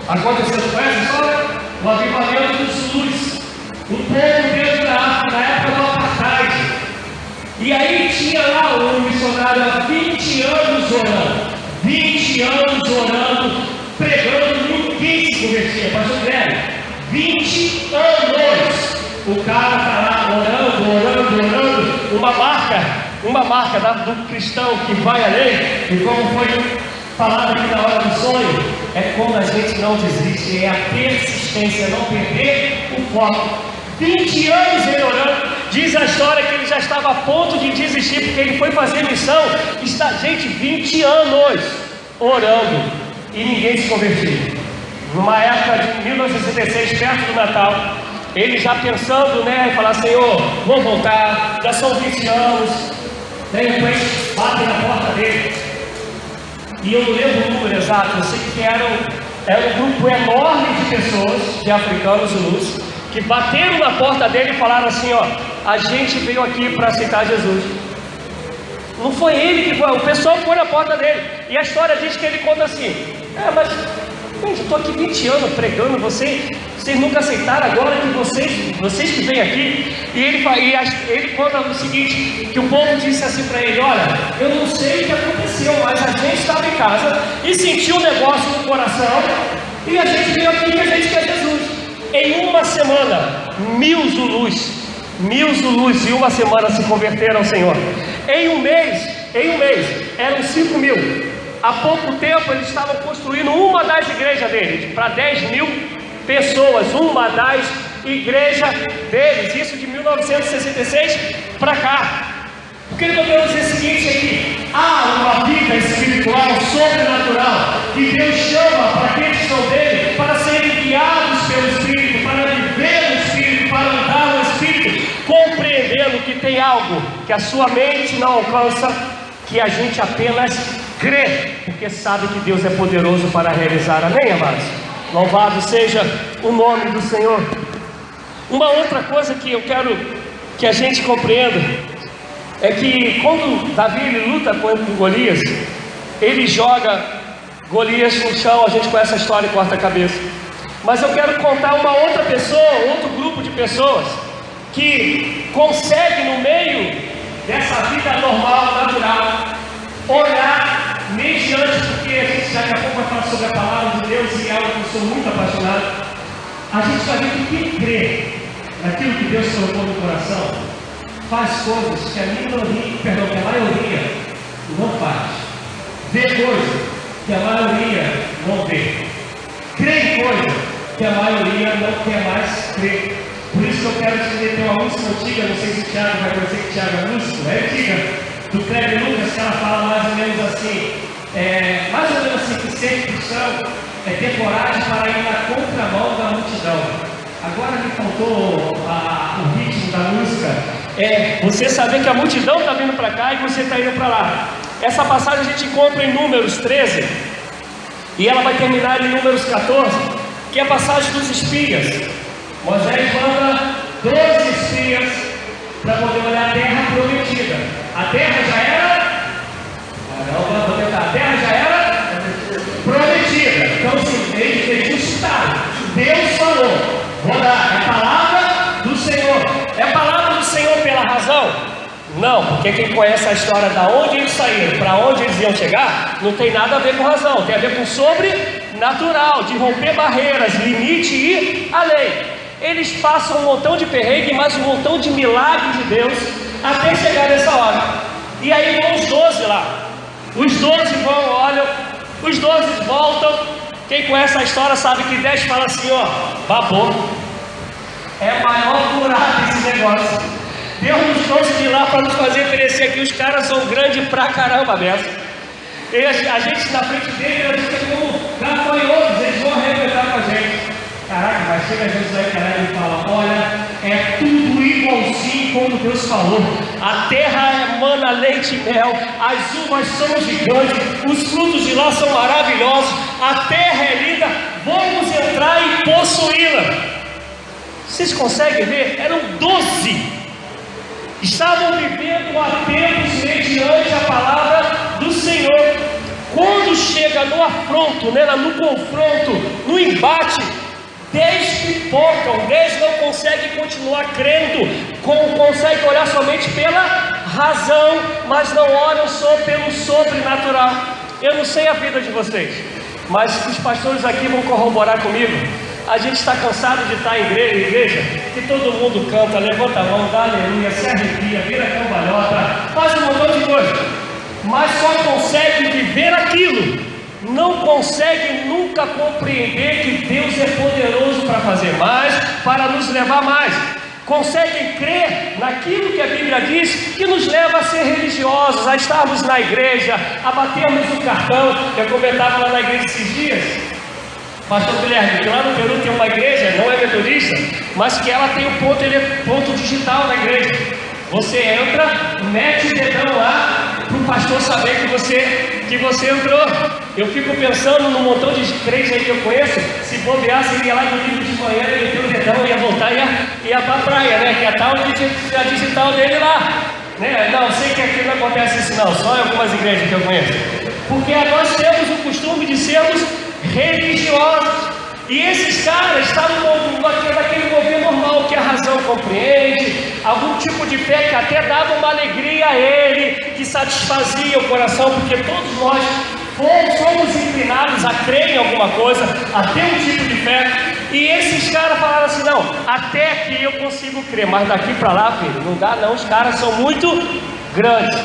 Aconteceu com essa história? O avivamento dos Zulus, o povo dentro da África, na época do apartheid. E aí tinha lá um missionário há 20 anos orando, 20 anos orando, pregando, ninguém se convertia. Pastor Guilherme, 20 anos, o cara está lá orando, uma marca do cristão que vai além, e como foi falado aqui na hora do sonho, é quando a gente não desiste, é a persistência, não perder o foco. 20 anos ele orando, diz a história que ele já estava a ponto de desistir, porque ele foi fazer missão. Gente, 20 anos orando e ninguém se convertiu. Numa época de 1966, perto do Natal, ele já pensando, né, e falar: Senhor, vou voltar, já são 20 anos. De repente, bate na porta dele. E eu não lembro o número exato, eu sei que era um grupo enorme de pessoas, de africanos Zulus, que bateram na porta dele e falaram assim: ó, a gente veio aqui para aceitar Jesus. Não foi ele que foi, o pessoal foi na porta dele. E a história diz que ele conta assim: mas gente, eu estou aqui 20 anos pregando, vocês nunca aceitaram, agora que vocês que vêm aqui. E ele conta o seguinte, que o povo disse assim para ele: olha, eu não sei o que aconteceu, mas a gente estava em casa e sentiu um negócio no coração, e a gente veio aqui e a gente quer Jesus. Em uma semana, 1000 Zulus em uma semana se converteram ao Senhor. Em um mês, eram 5.000. Há pouco tempo eles estavam construindo uma das igrejas deles, para 10.000 pessoas, uma das igrejas deles, isso de 1966 para cá. O que ele está querendo dizer é o seguinte aqui: há uma vida espiritual sobrenatural que Deus chama para aqueles que são dele, para serem guiados pelo Espírito, para viver no Espírito, para andar no Espírito, compreendendo que tem algo que a sua mente não alcança, que a gente apenas crê, porque sabe que Deus é poderoso para realizar. Amém, amados? Louvado seja o nome do Senhor. Uma outra coisa que eu quero que a gente compreenda é que quando Davi ele luta contra Golias, ele joga Golias no chão. A gente conhece a história e corta a cabeça. Mas eu quero contar uma outra pessoa, outro grupo de pessoas que consegue, no meio dessa vida normal, natural, olhar mediante, porque a gente daqui a pouco vai falar sobre a palavra de Deus, e é algo que eu sou muito apaixonado. A gente vai ver que quem crê naquilo que Deus colocou no coração faz coisas que a maioria não faz, vê coisas que a maioria não vê, crê em coisas que a maioria não quer mais crer. Por isso que eu quero te dizer, tem uma música antiga, não sei se o Thiago vai conhecer, que o Thiago é músico, é antiga, do Kleber Lucas, que ela fala mais ou menos assim, que ser cristão é ter coragem para ir na contramão da multidão. Agora me faltou o ritmo da música. Você saber que a multidão está vindo para cá e você está indo para lá. Essa passagem a gente encontra em Números 13. E ela vai terminar em Números 14, que é a passagem dos espias. Moisés manda 12 espias para poder olhar a terra prometida. A terra já era... vou tentar. A terra já era prometida. Então, assim, eles citaram. Deus falou. Vou dar. É a palavra do Senhor. É a palavra do Senhor pela razão? Não, porque quem conhece a história de onde eles saíram, para onde eles iam chegar, não tem nada a ver com razão. Tem a ver com sobrenatural, de romper barreiras, limite e a lei. Eles passam um montão de perrengue, mas um montão de milagres de Deus, até chegar nessa hora. E aí vão os 12 lá. Os 12 vão, olham, os 12 voltam. Quem conhece a história sabe que 10 fala assim, ó, babou. É maior furada esse negócio. Deus nos trouxe de lá para nos fazer crescer aqui. Os caras são grandes pra caramba mesmo. A gente na frente dele, a gente é como gafanhotos, eles vão arrebentar com a gente. Caraca, mas chega Jesus aí, caralho, e fala, olha, é tudo igualzinho como Deus falou. A terra emana leite e mel, as uvas são gigantes, os frutos de lá são maravilhosos, a terra é linda, vamos entrar e possuí-la. Vocês conseguem ver? Eram 12. Estavam vivendo há tempos mediante a palavra do Senhor. Quando chega no afronto, no confronto, no embate, 10 pipocam, 10 não conseguem continuar crendo, conseguem olhar somente pela razão, mas não olham só pelo sobrenatural. Eu não sei a vida de vocês, mas os pastores aqui vão corroborar comigo. A gente está cansado de estar em igreja, que todo mundo canta, levanta a mão, dá aleluia, se arrepia, vira cambalhota, faz um montão de coisa, mas só consegue viver aquilo. Não consegue nunca compreender que Deus é poderoso para fazer mais, para nos levar mais. Conseguem crer naquilo que a Bíblia diz, que nos leva a ser religiosos, a estarmos na igreja, a batermos o cartão. Eu comentava lá na igreja esses dias, pastor Guilherme, que lá no Peru tem uma igreja, não é metodista, mas que ela tem ponto digital na igreja. Você entra, mete o dedão lá, para o pastor saber que você entrou. Eu fico pensando num montão de crentes aí que eu conheço, se bobeasse, ele ia lá no livro de manhã, ele meteu o dedão, ia voltar e ia para a praia, né? Que ia estar a digital dele lá. Né? Não, sei que aqui não acontece isso não, só em algumas igrejas que eu conheço. Porque nós temos o costume de sermos religiosos. E esses caras estavam naquele mover normal, que a razão compreende, algum tipo de fé que até dava uma alegria a ele, que satisfazia o coração, porque todos nós somos inclinados a crer em alguma coisa, a ter um tipo de fé. E esses caras falaram assim, não, até aqui eu consigo crer, mas daqui para lá, filho, não dá não, os caras são muito grandes.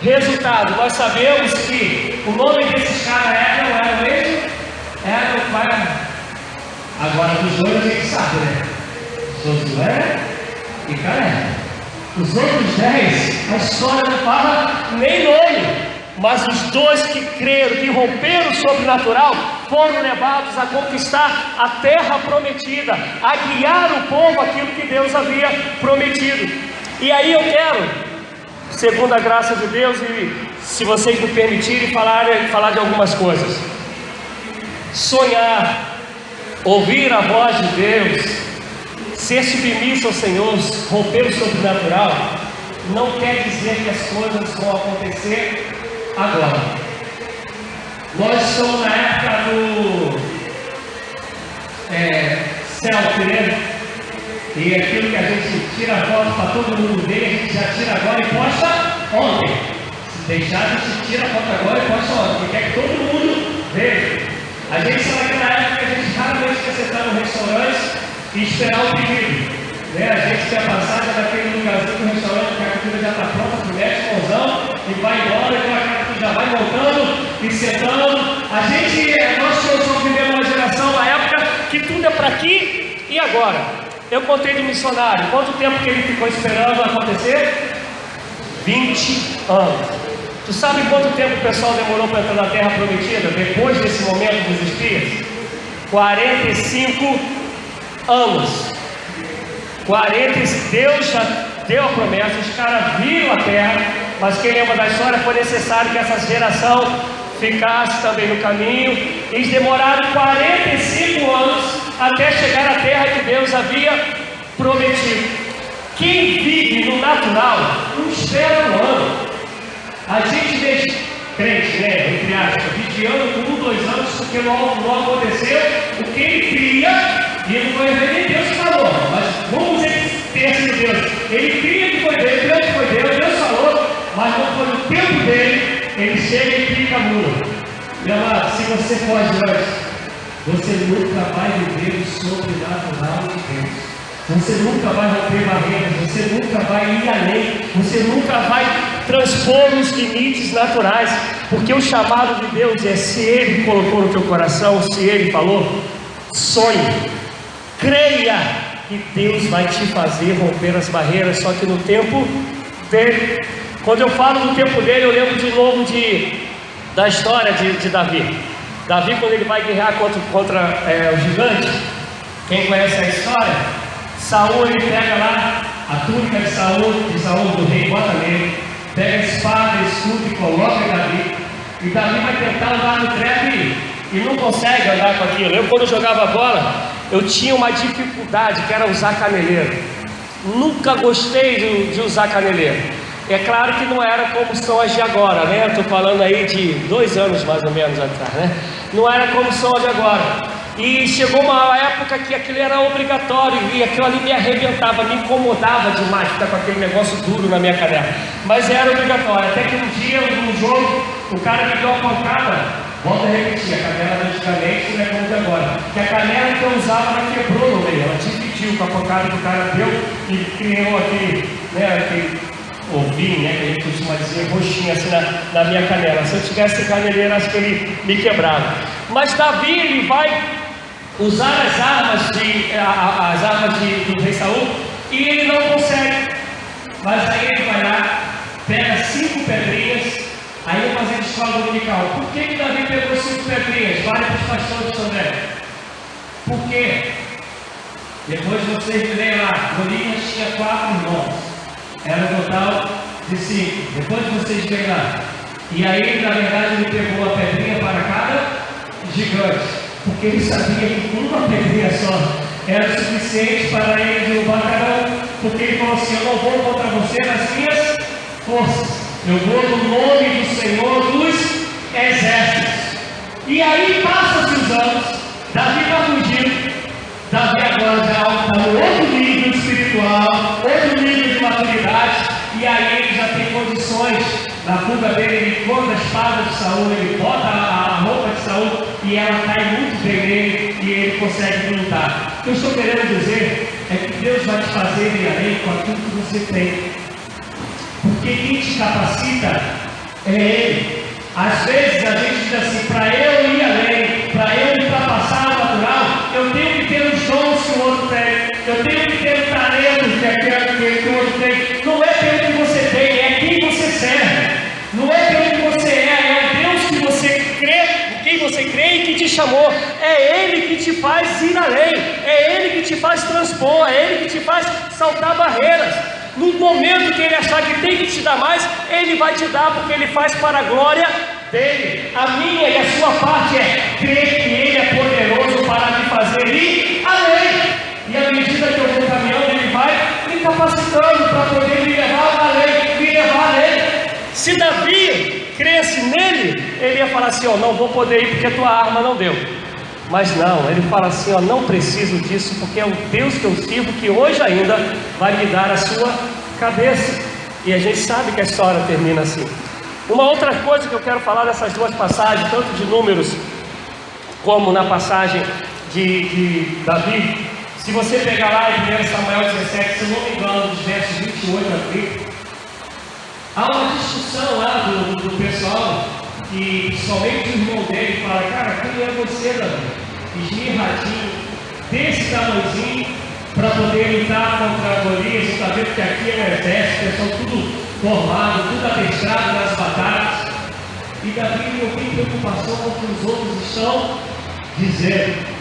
Resultado, nós sabemos que o nome desses caras não era mesmo? Era o pai. Agora dos dois a gente sabe, né? Josué e Caleb. Os outros 10, a história não fala nem nome. Mas os dois que creram, que romperam o sobrenatural, foram levados a conquistar a terra prometida, a guiar o povo aquilo que Deus havia prometido. E aí eu quero, segundo a graça de Deus, e se vocês me permitirem, falar de algumas coisas. Sonhar, ouvir a voz de Deus, ser submisso ao Senhor, romper o sobrenatural, não quer dizer que as coisas vão acontecer agora. Nós estamos na época do selfie, né? E aquilo que a gente tira foto para todo mundo ver, a gente já tira agora e posta ontem. Se deixar, a gente tira a foto agora e posta ontem, porque quer que todo mundo veja. A gente está naquela época que a gente raramente quer sentar no restaurante e esperar o pedido. Né? A gente quer passar naquele lugarzinho do restaurante que a comida já está pronta, mete o mãozão e vai embora, então a cara já vai montando e sentando. Nós estamos vivendo uma geração, uma época que tudo é para aqui e agora. Eu contei do missionário, quanto tempo que ele ficou esperando acontecer? 20 anos. Tu sabe quanto tempo o pessoal demorou para entrar na terra prometida, depois desse momento dos espias? 45 anos. Deus já deu a promessa, os caras viram a terra, mas quem lembra da história, foi necessário que essa geração ficasse também no caminho. Eles demoraram 45 anos até chegar à terra que Deus havia prometido. Quem vive no natural não espera um ano. A gente vê crente, né, entre aspas, vigiando por 1, 2 anos, porque não aconteceu o que ele cria, e ele foi ver nem Deus falou, mas vamos dizer que tenha sido Deus. Ele cria que foi Deus, creu que foi Deus, Deus falou, mas não foi o tempo dele, ele chega e fica mudo. Meu amado, se você foge antes, você nunca vai viver o sobrenatural de Deus. Você nunca vai romper barreiras, você nunca vai ir além, você nunca vai transpor os limites naturais, porque o chamado de Deus é: se Ele colocou no teu coração, se Ele falou, sonhe, creia que Deus vai te fazer romper as barreiras, só que no tempo dele. Quando eu falo do tempo dele, eu lembro de novo da história de Davi. Davi, quando ele vai guerrear contra o gigante, quem conhece a história? Saul, ele pega lá a túnica de Saul do rei, bota nele, pega a espada, escudo e coloca em Davi. E Davi vai tentar andar no trevo e não consegue andar com aquilo. Eu, quando eu jogava bola, eu tinha uma dificuldade, que era usar caneleiro. Nunca gostei de usar caneleiro. É claro que não era como são as de agora, né? Estou falando aí de 2 anos mais ou menos atrás, né? Não era como são as de agora. E chegou uma época que aquilo era obrigatório, e aquilo ali me arrebentava, me incomodava demais ficar com aquele negócio duro na minha canela. Mas era obrigatório, até que um dia, num jogo, o cara me deu uma pancada. Volto a repetir, a canela antigamente não é como de agora. Que a canela que eu usava, ela quebrou no meio, ela dividiu com a pancada que o cara deu e criou aquele ovinho, né, que a gente costuma dizer, roxinho assim na minha canela. Se eu tivesse caneleira, acho que ele me quebrava. Mas Davi, ele vai usar as armas do rei Saul, e ele não consegue. Mas aí ele vai lá, pega 5 pedrinhas. Aí eu fazendo escola dominical. Por que Davi pegou 5 pedrinhas? Vale para os pastores de São André. Por quê? Depois vocês me leem lá, Golias tinha 4 irmãos, era um total de 5. Depois vocês veem lá. E aí, na verdade, ele pegou a pedrinha para cada gigante, porque ele sabia que uma pedrinha só era o suficiente para ele derrubar cada um. Porque ele falou assim: eu não vou contra você nas minhas forças, eu vou no nome do Senhor dos exércitos. E aí passam-se os anos, Davi está fugindo. Davi agora já está no outro nível espiritual, outro nível de maturidade, e aí ele já tem condições. Na fuga dele, ele corta a espada de Saul, ele bota a roupa de Saul, e ela cai muito bem nele, e ele consegue lutar. O que eu estou querendo dizer é que Deus vai te fazer ir além com aquilo que você tem, porque quem te capacita é Ele. Às vezes a gente diz assim: para eu ir além, para eu ultrapassar o natural, eu tenho que ter os dons que o outro tem, eu tenho que ter o talento que o outro tem. Não é pelo que você tem, é quem você serve. Não é pelo que você é o Deus que você crê, em quem você crê e que te chamou. É Ele que te faz ir além, é Ele que te faz transpor, é Ele que te faz saltar barreiras. No momento que Ele achar que tem que te dar mais, Ele vai te dar, porque Ele faz para a glória dEle. A minha e a sua parte é crer que Ele é poderoso para me fazer ir além. E à medida que eu vou caminhando, Ele vai me capacitando para poder me levar além, me levar além. Se Davi cresce nele, ele ia falar assim: ó, não vou poder ir porque a tua arma não deu. Mas não, ele fala assim: ó, não preciso disso, porque é o Deus que eu sirvo que hoje ainda vai me dar a sua cabeça. E a gente sabe que a história termina assim. Uma outra coisa que eu quero falar nessas 2 passagens, tanto de Números como na passagem de Davi. Se você pegar lá em 1 Samuel 17, se eu não me engano, dos versos 28 a 30, há uma discussão lá do pessoal, que principalmente o irmão dele fala: cara, quem é você, Davi? Esmirradinho, desse tamanhozinho, para poder lutar contra Golias. Você está vendo que aqui é um exército, pessoal tudo formado, tudo adestrado nas batalhas. E Davi não tem preocupação com o que os outros estão dizendo.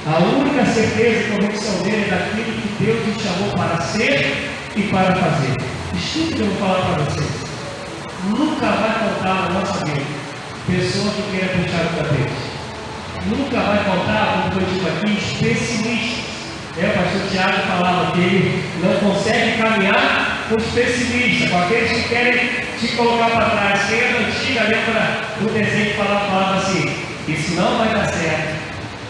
A única certeza e convicção dele é daquilo que Deus nos chamou para ser e para fazer. Escute o que eu vou falar para vocês. Nunca vai faltar na nossa vida pessoa que queira puxar o tapete. Nunca vai faltar, como foi dito aqui, especialistas. O pastor Tiago falava que ele não consegue caminhar com os pessimistas, com aqueles que querem te colocar para trás. Quem é antiga, lembra do desenho que falava assim: isso não vai dar certo,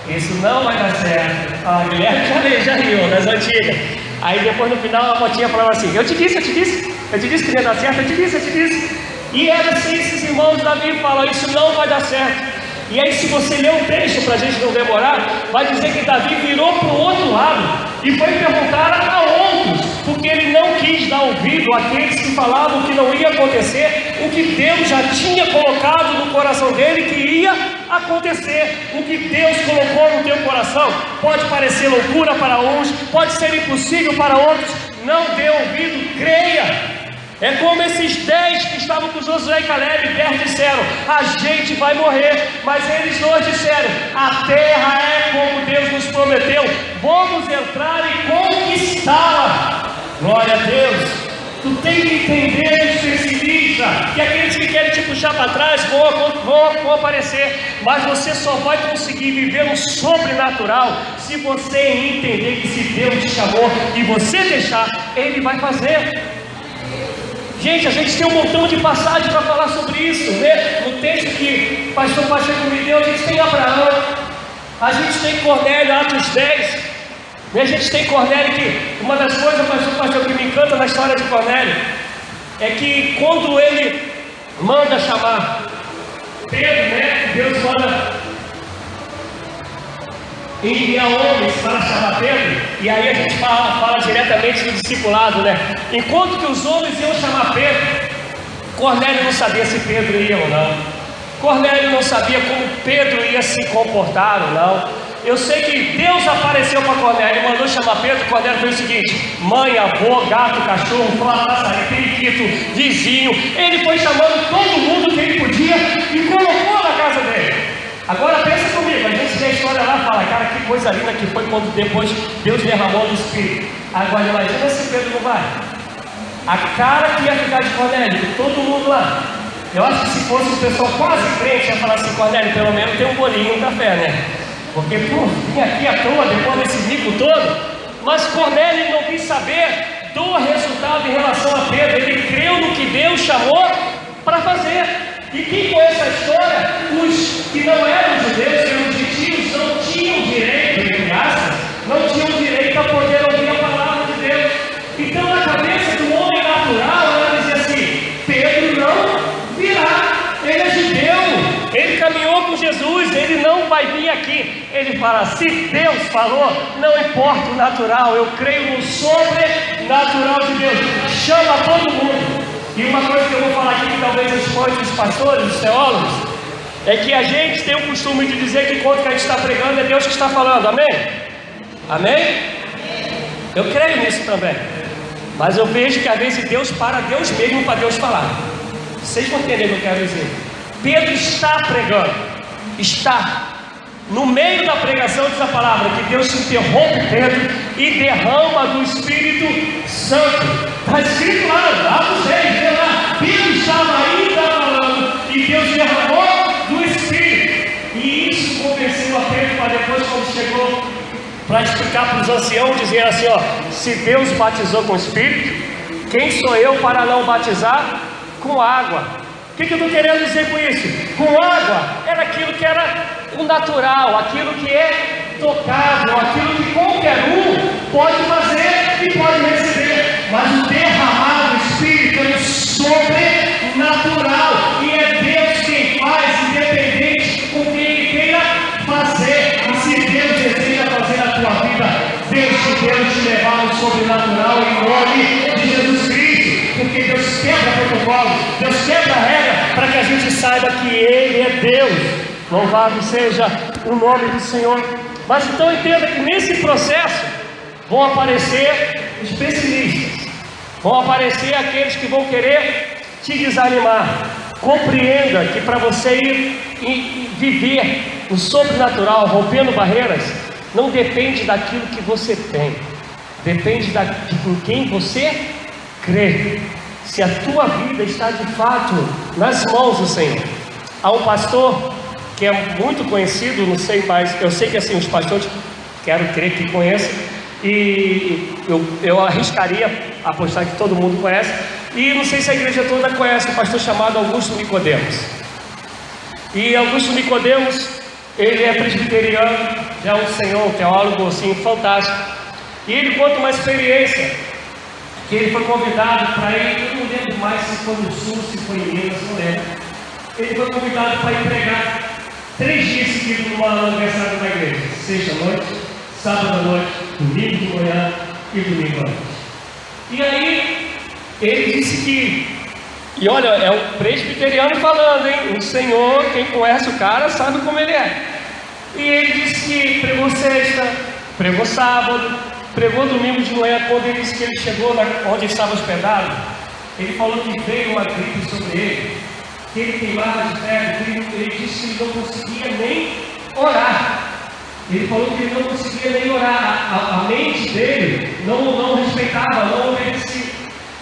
isso não vai dar certo. A Guilherme já riu das antigas. Aí depois no final a motinha falava assim: eu te disse que não ia dar certo, eu te disse. E era assim, esses irmãos de Davi falam: isso não vai dar certo. E aí, se você ler o texto, para a gente não demorar, vai dizer que Davi virou para o outro lado e foi perguntar a outros, porque ele não quis dar ouvido àqueles que falavam que não ia acontecer o que Deus já tinha colocado no coração dele que ia acontecer. O que Deus colocou no teu coração pode parecer loucura para uns, pode ser impossível para outros. Não dê ouvido, creia. É como esses 10 que estavam com Josué e Caleb. 10 disseram: a gente vai morrer. Mas eles 2 disseram: a terra é como Deus nos prometeu, vamos entrar e conquistá-la. Glória a Deus. Tu tem que entender, especialista, que aqueles que querem te puxar para trás vão aparecer, mas você só vai conseguir viver no sobrenatural se você entender que se Deus te chamou e você deixar, Ele vai fazer. Gente, a gente tem um montão de passagem para falar sobre isso, né? No texto que o pastor Pacheco me deu, a gente tem Abraão, a gente tem Cornélio, Atos 10, né? A gente tem Cornélio, que uma das coisas, pastor, que me encanta na história de Cornélio é que quando ele manda chamar Pedro, né? Deus manda enviar homens para chamar Pedro, e aí a gente fala diretamente do discipulado, né? Enquanto que os homens iam chamar Pedro, Cornélio não sabia se Pedro ia ou não. Cornélio não sabia como Pedro ia se comportar ou não. Eu sei que Deus apareceu para Cornélio e mandou chamar Pedro. Cornélio fez o seguinte: mãe, avô, gato, cachorro, passarinho, periquito, vizinho. Ele foi chamando todo mundo que ele podia e colocou na casa dele. Agora pensa comigo, a gente tem a história lá e fala: cara, que coisa linda que foi quando depois Deus derramou do Espírito. Agora imagina se Pedro não vai. A cara que ia ficar de Cornélio, todo mundo lá. Eu acho que se fosse um pessoal quase crente, ia falar assim: Cornélio, pelo menos tem um bolinho e um café, né? Porque, vim aqui à toa, depois desse mico todo. Mas Cornélio não quis saber do resultado em relação a Pedro. Ele creu no que Deus chamou para fazer. E quem conhece a história, os que não eram judeus, que eram gentios, não tinham direito, entre aspas, não tinham direito a poder ouvir a palavra de Deus. Então, na cabeça do homem natural, ela dizia assim: Pedro não virá, ele é judeu, ele caminhou com Jesus, ele não vai vir aqui. Ele fala: se Deus falou, não importa o natural, eu creio no sobrenatural de Deus. Chama todo mundo. E uma coisa que eu vou falar aqui, que talvez expõe os pastores, os teólogos, é que a gente tem o costume de dizer que quando a gente está pregando é Deus que está falando. Amém? Amém? Eu creio nisso também. Mas eu vejo que às vezes Deus para Deus mesmo para Deus falar. Vocês vão entender o que eu quero dizer. Pedro está pregando, está no meio da pregação, diz a palavra que Deus interrompe Pedro e derrama do Espírito Santo. Está escrito lá, Atos 10, vê lá, Pedro estava ainda falando e Deus derramou do Espírito. E isso convenceu a Pedro para depois, quando chegou para explicar para os anciãos, dizer assim: ó, se Deus batizou com o Espírito, quem sou eu para não batizar com água? O que eu estou querendo dizer com isso? Com água era aquilo que era o natural, aquilo que é tocável, aquilo que qualquer um pode fazer e pode receber. Mas o derramar do Espírito é sobrenatural, e é Deus quem faz, independente com quem Ele queira fazer. E se Deus deseja fazer na tua vida, Deus te levar no sobrenatural em nome de Jesus Cristo, porque Deus quebra protocolo, Deus quebra a regra, para que a gente saiba que Ele é Deus. Louvado seja o nome do Senhor. Mas então entenda que nesse processo vão aparecer especialistas, vão aparecer aqueles que vão querer te desanimar. Compreenda que para você ir e viver o sobrenatural, rompendo barreiras, não depende daquilo que você tem, depende de com quem você crê. Se a tua vida está de fato nas mãos do Senhor. Há um pastor que é muito conhecido, não sei, mas eu sei que assim, os pastores, quero crer que conheçam, e eu arriscaria apostar que todo mundo conhece, e não sei se a igreja toda conhece, um pastor chamado Augusto Nicodemos. E Augusto Nicodemos, ele é presbiteriano, já é um senhor, um teólogo assim, fantástico, e ele conta uma experiência, que ele foi convidado para ir, eu não lembro mais se foi no Sul, se foi em Minas, não lembro. Ele foi convidado para ir pregar 3 dias seguidos no aniversário da igreja, sexta à noite, sábado à noite, domingo de manhã e domingo à noite. E aí, ele disse que, e olha, é um presbiteriano falando, hein? O Senhor, quem conhece o cara, sabe como ele é. E ele disse que pregou sexta, pregou sábado, pregou domingo de manhã. Quando ele disse que ele chegou onde estava hospedado, ele falou que veio uma gripe sobre ele, que ele queimava de febre, ele disse que ele não conseguia nem orar. Ele falou que ele não conseguia nem orar, a mente dele não respeitava, não obedecia.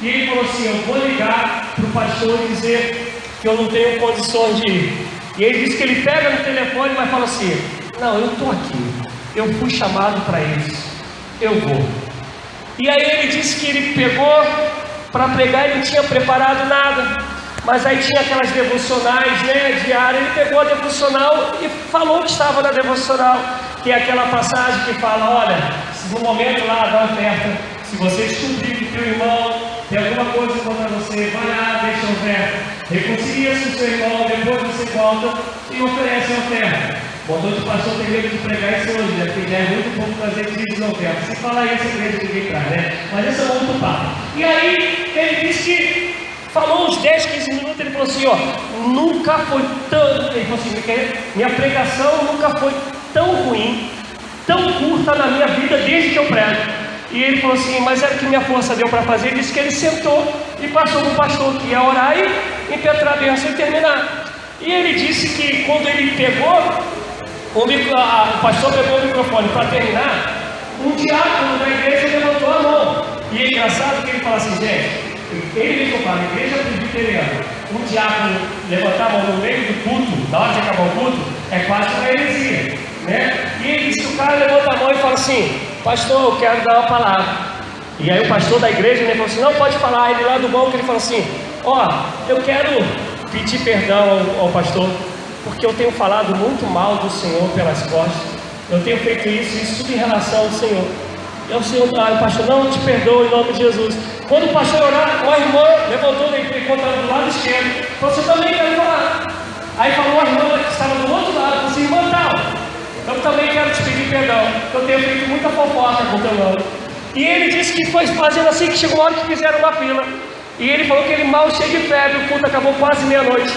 E ele falou assim: eu vou ligar para o pastor e dizer que eu não tenho condições de ir. E ele disse que ele pega no telefone, mas fala assim: não, eu estou aqui, eu fui chamado para isso, eu vou. E aí ele disse que ele pegou para pregar, ele não tinha preparado nada, mas aí tinha aquelas devocionais, né, diárias. Ele pegou a devocional e falou que estava na devocional, que é aquela passagem que fala: olha, se no momento lá da oferta, se você descobrir que o teu irmão tem alguma coisa contra você, vai lá, deixa a oferta, reconcilia-se com o seu irmão, depois você volta e oferece a oferta. Bom, todo pastor tem medo de pregar isso hoje, né? Porque já é muito pouco trazer dízimos na oferta. Se falar isso, a igreja ninguém traz, né? Mas esse é um outro papo. E aí, ele disse que falou uns 10, 15 minutos, ele falou assim: ó, nunca foi tão, ele falou assim, minha pregação nunca foi tão ruim, tão curta na minha vida desde que eu prego. E ele falou assim: mas era o que minha força deu para fazer. Ele disse que ele sentou e passou para o pastor que ia orar e impetrar a bênção e terminar. E ele disse que quando ele pegou, o pastor pegou o microfone para terminar, um diácono da igreja levantou a mão. E é engraçado que ele fala assim: gente, ele mesmo fala, igreja presbiteriana, um diácono levantar a mão no meio do culto, na hora de acabar o culto, é quase uma heresia, né? E ele disse que o cara levanta a mão e fala assim: pastor, eu quero dar uma palavra. E aí o pastor da igreja, ele falou assim: não, pode falar. Ele lá do banco, ele falou assim: ó, eu quero pedir perdão ao pastor, porque eu tenho falado muito mal do Senhor pelas costas, eu tenho feito isso tudo em relação ao Senhor. E o Senhor, o pastor: não, eu te perdoo em nome de Jesus. Quando o pastor orar, uma irmã levantou da igreja, do lado esquerdo, falou: você também quer falar? Aí falou a irmã que estava do outro lado, falou assim: irmã tal, eu também quero te pedir perdão, eu tenho feito muita fofoca com o teu nome. E ele disse que foi fazendo assim, que chegou uma hora que fizeram uma fila. E ele falou que ele mal cheio de febre, o culto acabou quase meia-noite.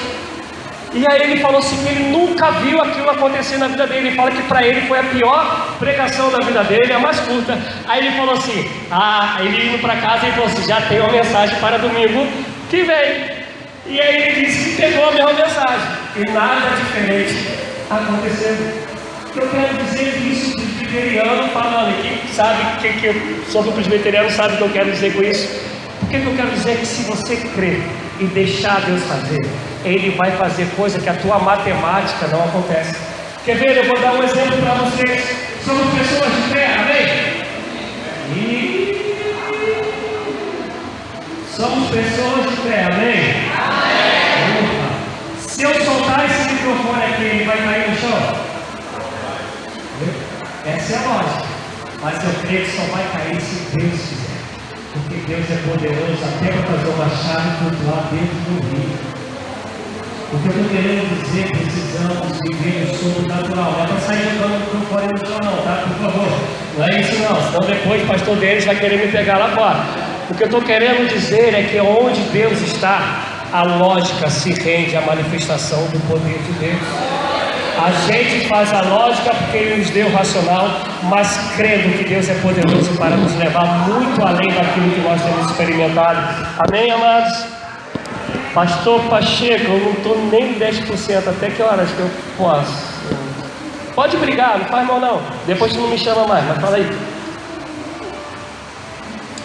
E aí ele falou assim que ele nunca viu aquilo acontecer na vida dele. Ele fala que para ele foi a pior pregação da vida dele, a mais curta. Aí ele falou assim, ele indo para casa, ele falou assim: já tem uma mensagem para domingo que vem. E aí ele disse que pegou a mesma mensagem, e nada diferente aconteceu. Eu quero dizer isso, o presbiteriano falando aqui, sabe que eu sou do presbiteriano, sabe o que eu quero dizer com isso? Porque eu quero dizer que se você crer e deixar Deus fazer, Ele vai fazer coisa que a tua matemática não acontece. Quer ver? Eu vou dar um exemplo para vocês. Somos pessoas de fé, amém? Somos pessoas de fé, amém? Amém. Se eu soltar esse microfone aqui, ele vai cair no chão? Essa é a lógica. Mas eu creio que só vai cair se Deus quiser. Porque Deus é poderoso até para fazer uma chave flutuar dentro do rio. O que eu estou querendo dizer, precisamos viver o sobrenatural. Não é para sair jogando o microfone no chão não, tá? Por favor. Não é isso não, senão depois o pastor deles vai querer me pegar lá fora. O que eu estou querendo dizer é que onde Deus está, a lógica se rende à manifestação do poder de Deus. A gente faz a lógica porque Ele nos deu o racional, mas crendo que Deus é poderoso para nos levar muito além daquilo que nós temos experimentado. Amém, amados? Pastor Pacheco, eu não estou nem 10%, até que horas que eu posso? Pode brigar, não faz mal não, depois tu não me chama mais, mas fala aí.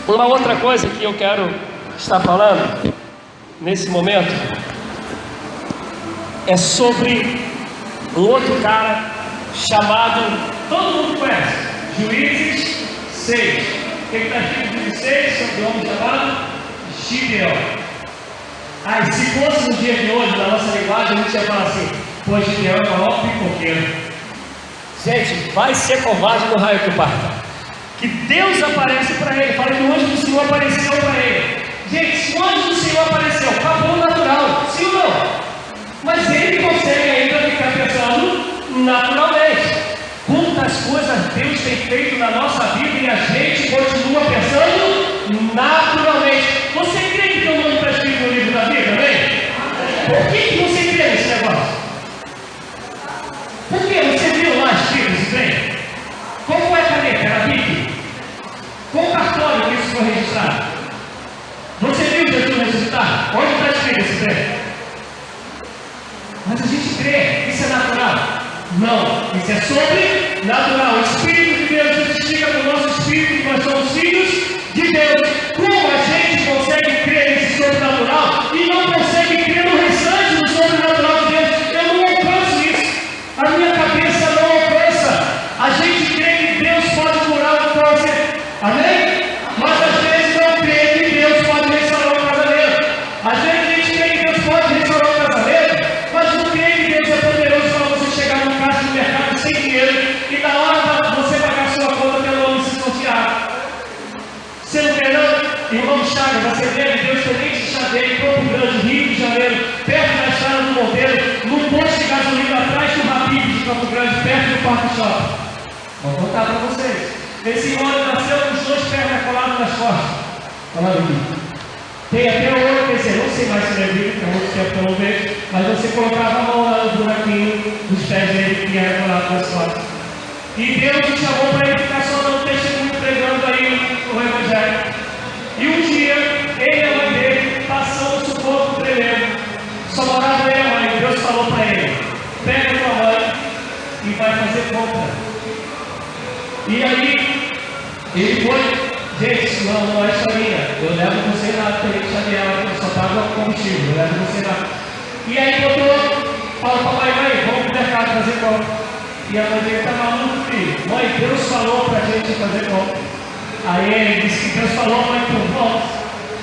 Uma outra coisa que eu quero estar falando nesse momento é sobre um outro cara chamado, todo mundo conhece, Juízes 6. O que está escrito em Juízes 6 sobre um homem chamado Gideão? Se fosse no dia de hoje, na nossa linguagem, a gente ia falar assim: pô, Gideão é o maior pipoqueiro. Gente, vai ser covarde no raio que parta. Que Deus aparece para ele, fala que o anjo do Senhor apareceu para ele. Gente, se o anjo do Senhor apareceu, acabou o natural, sim ou não? Mas ele consegue ainda ficar pensando naturalmente. Quantas coisas Deus tem feito na nossa vida e a gente continua pensando naturalmente. Você crê que teu nome está escrito no livro da Bíblia, amém? Por que você crê nesse negócio? Por que você viu lá escrito esse trem? Qual foi a caneta? Era a Bíblia? Qual o cartório que isso foi registrado? Você viu Jesus ressuscitar? Onde está escrito esse trem? Mas a gente crê, isso é natural? Não, isso é sobrenatural. O Espírito de Deus testifica com o nosso espírito que nós somos filhos de Deus. Como a gente consegue crer nesse sobrenatural e não consegue crer no restante do sobrenatural de Deus? Eu não alcanço isso. A minha cabeça não alcança. A gente crê que Deus pode curar o câncer. Amém? Mas às vezes não crê que Deus pode restaurar o casamento. Às vezes a gente crê que Deus pode restaurar o casamento, mas não crê que Deus é poderoso para você chegar no caixa do mercado sem dinheiro e na hora você pagar sua conta pelo nome se sortear. Você não crê não? Irmão Chagas, a Assembleia de Deus Tenente de Xavier, Campo Grande, Rio de Janeiro, perto da estrada do Monteiro, no posto de gasolina atrás do Rapid de Campo Grande, perto do Parque Shopping. Vou contar para vocês. Esse homem nasceu com os 2 pernas coladas nas costas. Olha aqui. Tem até o olho, quer dizer, não sei mais se ele é vivo, que é muito tempo que eu não vejo, mas você colocava a mão lá no buraquinho dos pés dele que era colado nas costas. E Deus o chamou para ele ficar só dando testemunho, pregando aí o Evangelho. E um dia, ele e a mãe dele passando um sufoco tremendo. Só morava ele e a mãe. Deus falou para ele: pega a tua mãe e vai fazer compra. E aí, ele foi. Gente, isso não é historinha. Eu levo você na Tenente Xavier, eu só pago o combustível, eu levo você lá. E aí botou, falou para a mãe, vamos pro mercado fazer compra. E a mãe dele está maluco, filho. Mãe, Deus falou para a gente fazer compra. Aí ele disse que Deus falou, mãe, por nós.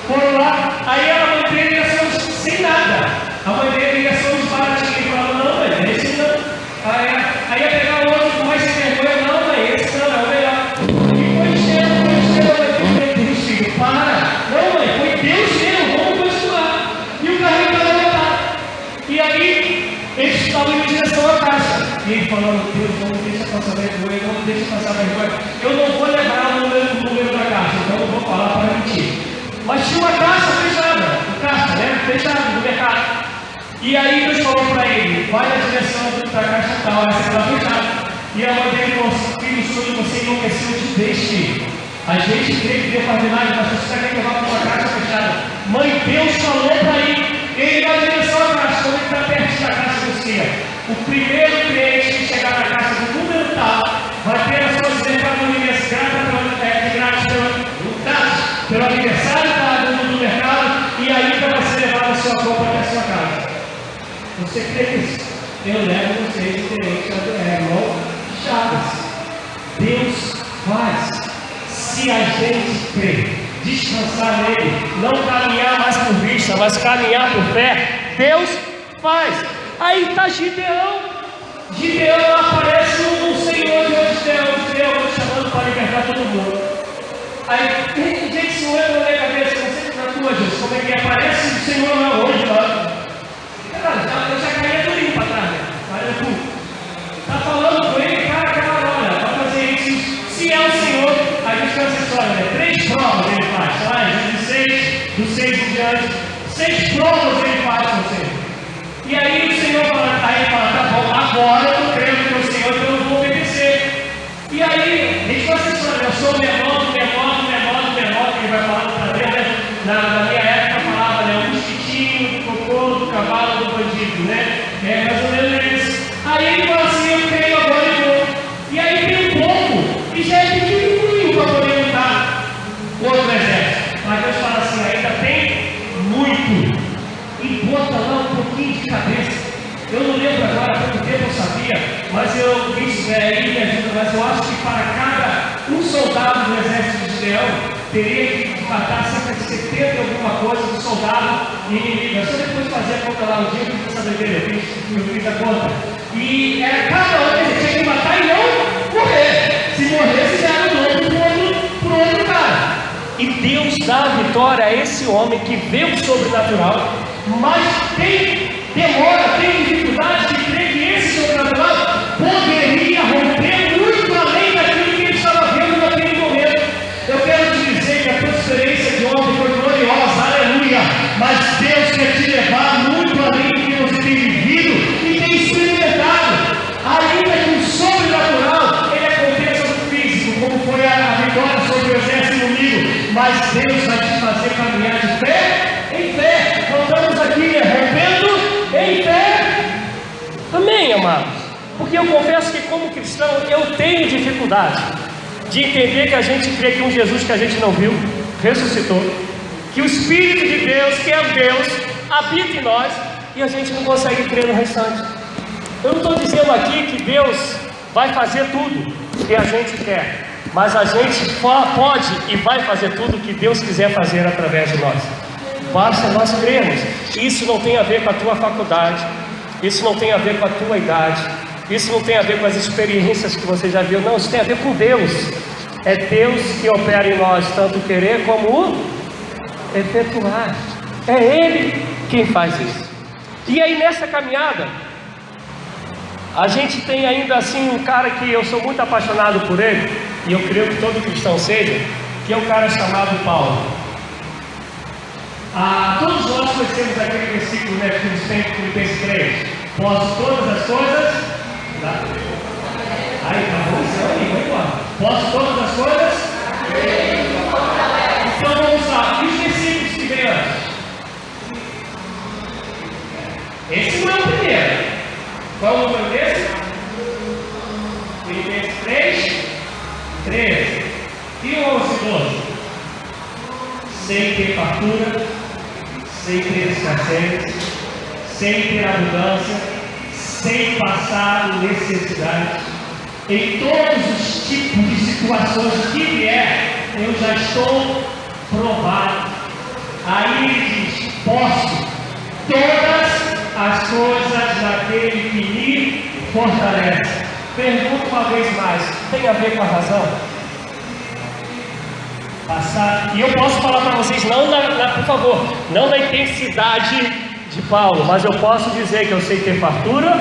Foram lá, aí a mãe dele ia ser sem nada. A mãe dele ia ser uns baratinhos. Ele falou: não, mãe, esse não. Aí ia pegar o outro com mais sem vergonha: não, mãe, esse não, é o melhor. E foi enchendo, Deus, filho, para. Não, mãe, foi Deus mesmo, vamos continuar. E o carrinho estava lotado. E aí, eles estavam em direção à caixa. E ele falou: Deus, não me deixa passar vergonha, não me deixa passar vergonha. Eu não vou levar o número da caixa, então eu vou falar para mentir. Mas tinha uma caixa fechada, fechada do mercado. E aí Deus falou para ele: vai na direção da caixa tal, essa está fechada. E a mãe dele falou: filho, o sonho você enlouqueceu, eu te deixe. A gente crê que Deus faz milagre, mas você quer levar para uma caixa fechada. Mãe, Deus falou para ele vai na direção da caixa. Quando ele está perto da caixa do céu, o primeiro cliente que chegar na caixa do número tal vai ter a sua mercadoria grátis pelo aniversário do mercado, e ainda vai ser levada a sua compra até a sua casa. Você crê nisso? Eu levo vocês diferente ao irmão Chagas. Deus faz. Se a gente crê, descansar nele, não caminhar mais por vista, mas caminhar por fé, Deus faz. Aí está Gideão. Gideão aparece um Senhor de Deus chamando para libertar todo mundo. Aí, gente, se não entra na minha cabeça, não sei na tua, Jesus, como é que aparece o Senhor lá hoje, lá? Cara, eu já caía tudo para trás, né? Olha tu. Está falando com ele, cara, olha, para fazer isso. Se é o Senhor, aí descansa essa história, né? 3 provas ele faz, tá lá, do 6 em diante. 6 provas ele faz com você. E aí o Senhor fala, tá bom, agora eu creio no teu Senhor, então eu vou obedecer. E aí, a gente faz essa história, eu sou o menor, que ele vai falar para Deus, né? Na minha época falava, né? O mosquitinho, do cocô, do cavalo, do bandido, né? É mais ou menos isso. Aí ele fala assim: eu creio agora e vou. E aí tem um povo que já é pequenininho para poder lutar contra o exército. Mas Deus fala assim: ainda tem muito. E bota lá um pouquinho de cabeça. Eu Gideão teria que matar cerca de 70 e alguma coisa do soldado inimigo. Eu só depois fazer a conta lá um dia, eu fiz essa doideira, eu fiz a conta. E era cada um que ele tinha que matar e não morrer. Se morresse, já era novo pro outro cara. E Deus dá a vitória a esse homem que vê o sobrenatural, mas demora, tem dificuldade de crer que esse sobrenatural poderia romper muito além daquilo que ele estava vendo naquele momento. Eu quero te dizer que a tua experiência de ontem foi gloriosa, aleluia, mas Deus quer te levar muito além do que você tem vivido e tem experimentado. Ainda que o sobrenatural ele aconteça no físico, como foi a vitória sobre o exército inimigo, mas Deus vai te fazer caminhar de fé em fé. Voltamos aqui rompendo em fé. Amém, amados? Porque eu confesso que como cristão eu tenho dificuldade de entender que a gente crê que um Jesus que a gente não viu ressuscitou, que o Espírito de Deus, que é Deus, habita em nós e a gente não consegue crer no restante. Eu não estou dizendo aqui que Deus vai fazer tudo que a gente quer, mas a gente pode e vai fazer tudo que Deus quiser fazer através de nós. Basta nós crermos. Isso não tem a ver com a tua faculdade, isso não tem a ver com a tua idade, isso não tem a ver com as experiências que você já viu, não, isso tem a ver com Deus. É Deus que opera em nós, tanto querer como efetuar. É Ele quem faz isso. E aí nessa caminhada, a gente tem ainda assim um cara que eu sou muito apaixonado por ele, e eu creio que todo cristão seja, que é um cara chamado Paulo. Todos nós conhecemos aquele versículo, né, Filipenses 3. Posso todas as coisas. Aí, tá bom, vamos embora. Posso todas as coisas. Então vamos lá. E os versículos que vem antes? Esse não é o primeiro. Qual é o número desse? Filipenses 3, 13. E o 11, 12? Sem ter fartura, sem ter escassez, sem ter abundância, sem passar necessidade. Em todos os tipos de situações que vier, eu já estou provado. Aí ele diz: posso todas as coisas naquele que me fortalece. Pergunto uma vez mais: tem a ver com a razão? Passar, e eu posso falar para vocês, não por favor, não na intensidade de Paulo, mas eu posso dizer que eu sei ter fartura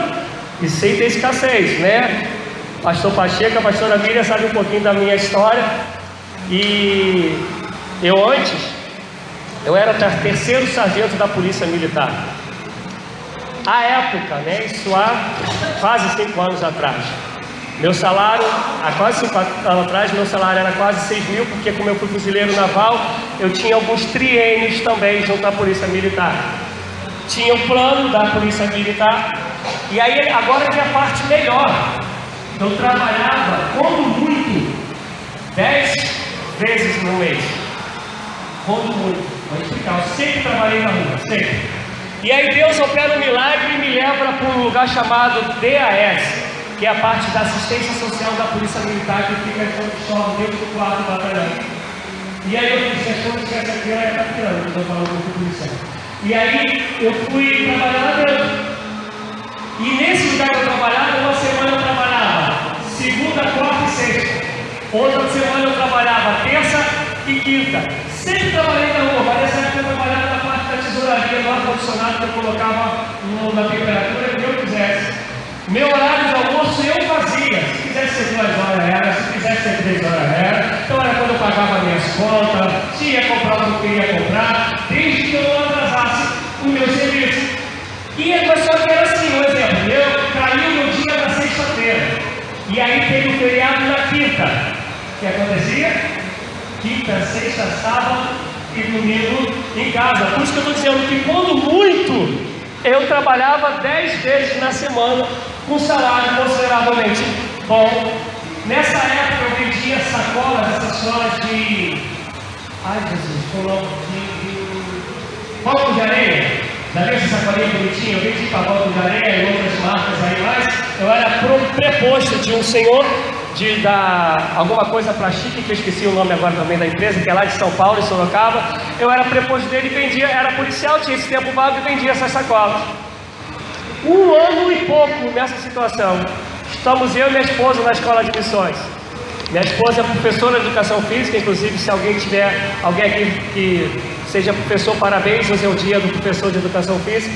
e sei ter escassez, né? Pastor Pacheco, a pastora Miriam sabe um pouquinho da minha história. E eu era terceiro sargento da Polícia Militar. À época, né, isso há quase 5 anos atrás, meu salário, há quase 5 anos atrás, meu salário era quase 6 mil, porque como eu fui fuzileiro naval, eu tinha alguns triênios também junto à Polícia Militar. Tinha o plano da Polícia Militar, e aí agora tem a parte melhor. Eu trabalhava, quando muito, 10 vezes no mês. Quando muito, vou explicar, eu sempre trabalhei na rua, sempre. E aí Deus opera um milagre e me leva para um lugar chamado DAS, que é a parte da assistência social da Polícia Militar, que fica dentro do quarto do batalhão. E aí eu disse: achando que essa aqui era capitã, eu estou falando com polícia. E aí eu fui trabalhar lá dentro. E nesse lugar que eu trabalhava, uma semana eu trabalhava segunda, quarta e sexta. Outra semana eu trabalhava terça e quinta. Sempre trabalhei na rua, mas nessa época eu trabalhava na parte da tesouraria, no ar-condicionado, que eu colocava na temperatura que eu quisesse. Meu horário de almoço eu fazia. Se quisesse ser 2 horas era, se quisesse ser 3 horas era. Então era quando eu pagava minhas contas, se ia comprar o que eu queria comprar, desde que eu não atrasasse o meu serviço. E a pessoa que era assim, um exemplo, eu caí no dia da sexta-feira, e aí teve o feriado na quinta. O que acontecia? Quinta, sexta, sábado e domingo em casa. Por isso que eu estou dizendo que quando muito, eu trabalhava 10 vezes na semana, com salário consideravelmente bom. Nessa época eu vendia sacolas, essas sacolas de... Ai Jesus, falou de palco de areia. Já viu essa sacolinha bonitinha? Eu vendi para palco de areia e outras marcas aí mais. Eu era preposto de um senhor de dar alguma coisa para Chique, que eu esqueci o nome agora também da empresa, que é lá de São Paulo, em Sorocaba. Eu era preposto dele e vendia, era policial, tinha esse tempo vago e vendia essas sacolas. 1 ano e pouco nessa situação. Estamos eu e minha esposa na escola de missões. Minha esposa é professora de educação física, inclusive se alguém aqui que seja professor, parabéns, hoje é o dia do professor de educação física.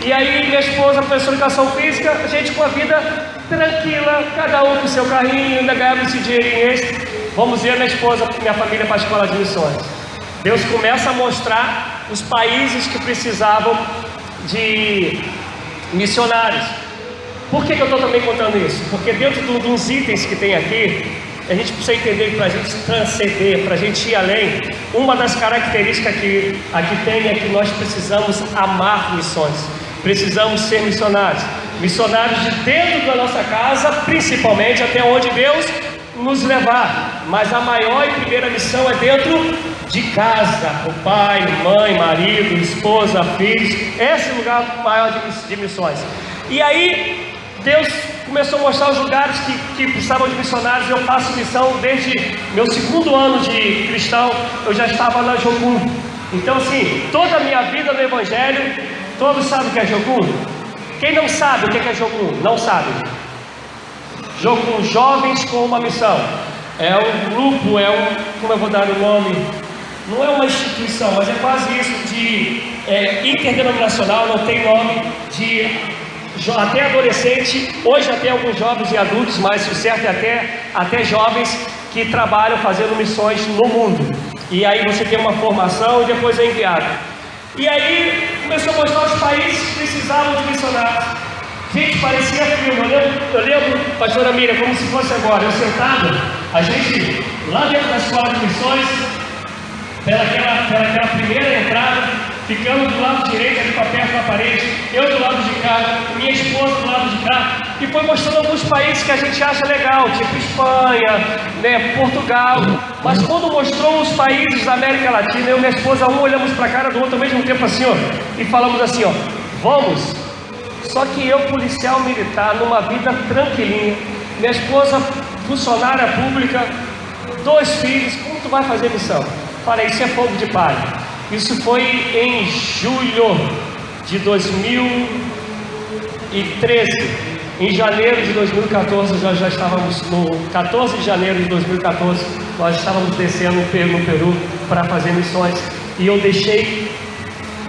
E aí minha esposa, professora de educação física, a gente com a vida tranquila, cada um com seu carrinho, ainda ganhava esse dinheirinho extra. Vamos ver minha esposa, minha família para a escola de missões. Deus começa a mostrar os países que precisavam de missionários. Por que eu estou também contando isso? Porque dentro dos itens que tem aqui, a gente precisa entender que para a gente transcender, para a gente ir além, uma das características que aqui tem é que nós precisamos amar missões, precisamos ser missionários, missionários de dentro da nossa casa, principalmente até onde Deus nos levar, mas a maior e primeira missão é dentro de casa, o pai, mãe, marido, esposa, filhos, esse é o lugar maior de missões. E aí Deus começou a mostrar os lugares que precisavam de missionários. Eu faço missão desde meu 2º ano de cristão, eu já estava na Jocum. Então assim, toda a minha vida no Evangelho, todos sabem o que é Jocum? Quem não sabe o que é Jocum? Não sabe. Jocum, Jovens com uma Missão. É um grupo, como eu vou dar o nome? Não é uma instituição, mas é quase isso, de interdenominacional, não tem nome, de até adolescente, hoje até alguns jovens e adultos, mas o certo é até jovens que trabalham fazendo missões no mundo. E aí você tem uma formação e depois é enviado. E aí começou a mostrar os países que precisavam de missionários. Gente, parecia filme. Eu lembro, pastora Miriam, como se fosse agora, eu sentado, a gente lá dentro da escola de missões, pelaquela primeira entrada, ficando do lado direito, ali para perto da parede, eu do lado de cá, minha esposa do lado de cá, e foi mostrando alguns países que a gente acha legal, tipo Espanha, né, Portugal, mas quando mostrou os países da América Latina, eu e minha esposa, olhamos para a cara do outro ao mesmo tempo assim, ó, e falamos assim, ó, vamos. Só que eu, policial militar, numa vida tranquilinha, minha esposa, funcionária pública, 2 filhos, como tu vai fazer missão? Falei, isso é fogo de palha. Isso foi em julho de 2013. Em janeiro de 2014, nós já estávamos no 14 de janeiro de 2014, nós estávamos descendo no Peru para fazer missões. E eu deixei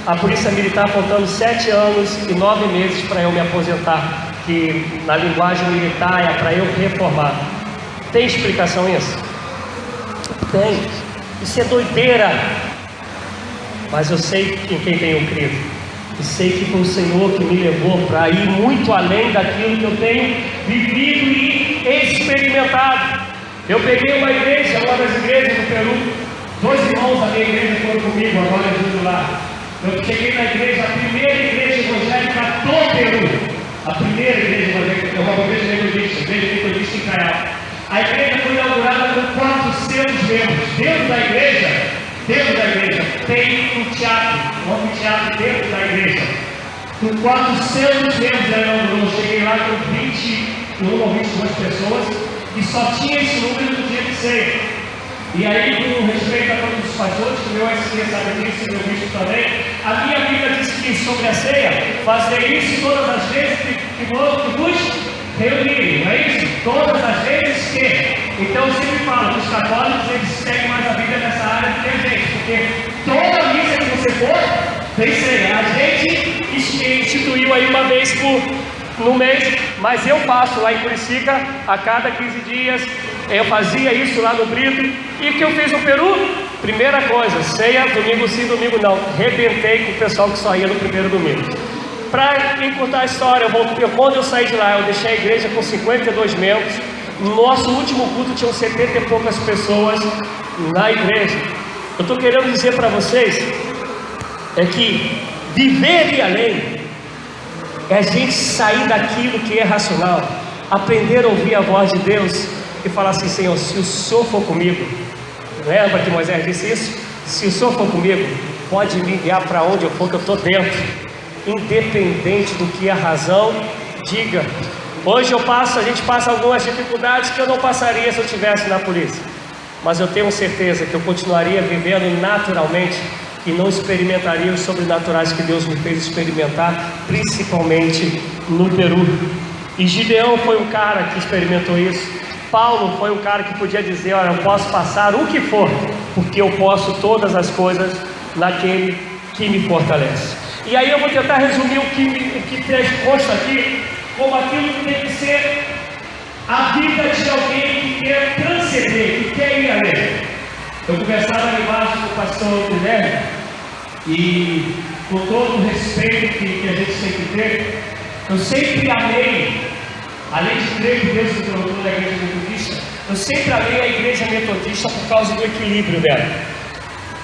a Polícia Militar apontando 7 anos e 9 meses para eu me aposentar, que na linguagem militar é para eu reformar. Tem explicação isso? Tem. Isso é doideira. Mas eu sei em quem tenho crido. E sei que foi o Senhor que me levou para ir muito além daquilo que eu tenho vivido e experimentado. Eu peguei uma igreja, uma das igrejas do Peru. 2 irmãos da minha igreja foram comigo, agora eu estou lá. Eu cheguei na igreja, a primeira igreja evangélica do Peru. A primeira igreja evangélica, é uma igreja metodista em Caial. A igreja foi inaugurada com 400 membros. Dentro da igreja tem um teatro, um anfiteatro dentro da igreja. Com 400 membros ela inaugurou. Eu cheguei lá com 21 ou 22 pessoas e só tinha esse número no dia de ceia. E aí, com respeito a todos os pastores, que o meu SC sabe disso, e meu bispo também, a minha Bíblia diz que sobre a ceia, fazer isso todas as vezes que vos reunirem, não é isso? Todas as vezes que. Então eu sempre falo que os católicos eles seguem mais a Bíblia nessa área do que a gente, porque toda missa que você for, tem ceia. A gente instituiu aí uma vez no mês, mas eu faço lá em Curicica a cada 15 dias. Eu fazia isso lá no Brito. E o que eu fiz no Peru? Primeira coisa, ceia, domingo sim, domingo não. Rebentei com o pessoal que só ia no primeiro domingo. Para encurtar a história, quando eu saí de lá, eu deixei a igreja com 52 membros. No nosso último culto tinham 70 e poucas pessoas na igreja. Eu estou querendo dizer para vocês é que viver e além é a gente sair daquilo que é racional, aprender a ouvir a voz de Deus e falar assim: Senhor, se o Senhor for comigo, lembra que Moisés disse isso? Se o Senhor for comigo, pode me guiar para onde eu for, que eu estou dentro, independente do que a razão diga. Hoje a gente passa algumas dificuldades que eu não passaria se eu estivesse na polícia. Mas eu tenho certeza que eu continuaria vivendo naturalmente e não experimentaria os sobrenaturais que Deus me fez experimentar, principalmente no Peru. E Gideão foi um cara que experimentou isso. Paulo foi um cara que podia dizer: olha, eu posso passar o que for, porque eu posso todas as coisas naquele que me fortalece. E aí eu vou tentar resumir o que consta aqui como aquilo que tem que ser a vida de alguém que quer transcender, que quer ir além. Eu conversava ali embaixo com o pastor Guilherme, e com todo o respeito que a gente sempre tem, eu sempre amei, além de crer que Deus me colocou na igreja metodista, eu sempre amei a igreja metodista por causa do equilíbrio dela.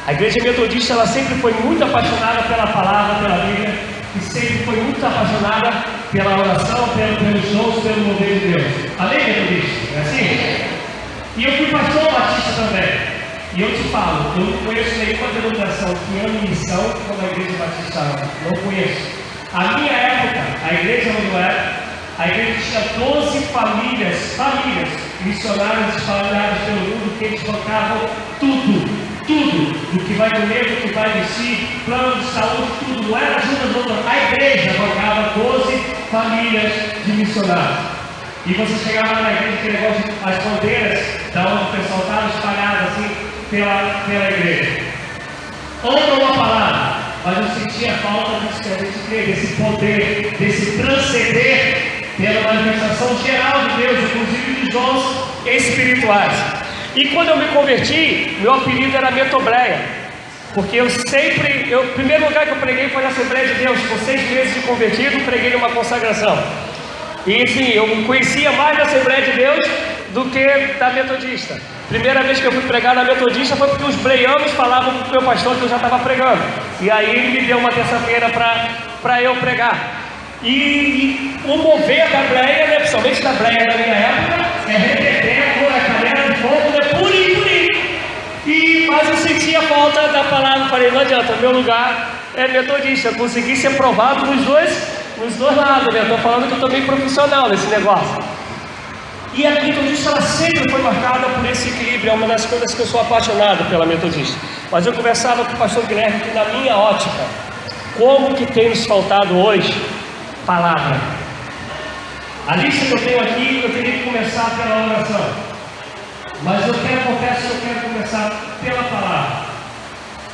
A igreja metodista, ela sempre foi muito apaixonada pela palavra, pela Bíblia, e sempre foi muito apaixonada pela oração, pelos dons, pelo mover de Deus. Amém, metodista? É assim? E eu fui pastor batista também. E eu te falo, eu não conheço nenhuma denominação que ame missão como a igreja batista ama. Não conheço. A minha época, a igreja onde eu era, a igreja tinha 12 famílias missionárias espalhadas pelo mundo, que eles tocavam tudo, do que vai comer, do que vai vestir, plano de saúde, tudo. Não era ajuda do outro. A igreja tocava 12 famílias de missionários. E você chegava na igreja, que negócio, as bandeiras da onde o pessoal estava espalhado assim pela igreja. Outra uma palavra, mas eu sentia falta desse poder, desse transcender pela manifestação geral de Deus, inclusive dos dons espirituais. E quando eu me converti, meu apelido era Metobreia, porque o primeiro lugar que eu preguei foi na Assembleia de Deus. Com 6 meses de convertido, preguei numa consagração. E enfim, eu conhecia mais da Assembleia de Deus do que da Metodista. Primeira vez que eu fui pregar na Metodista foi porque os breianos falavam para o meu pastor que eu já estava pregando. E aí ele me deu uma terça-feira para eu pregar. E o mover da breia, né, principalmente da breia da minha época, é repeteco, é canela de fogo, é puri. Mas eu sentia falta da palavra. Falei, não adianta, meu lugar é metodista. Eu consegui ser provado nos dois lados, né? Eu estou falando que eu estou bem profissional nesse negócio. E a metodista, ela sempre foi marcada por esse equilíbrio. É uma das coisas que eu sou apaixonado pela metodista. Mas eu conversava com o pastor Guilherme que, na minha ótica, como que tem nos faltado hoje palavra. A lista que eu tenho aqui, eu teria que começar pela oração. Mas confesso que eu quero começar pela palavra.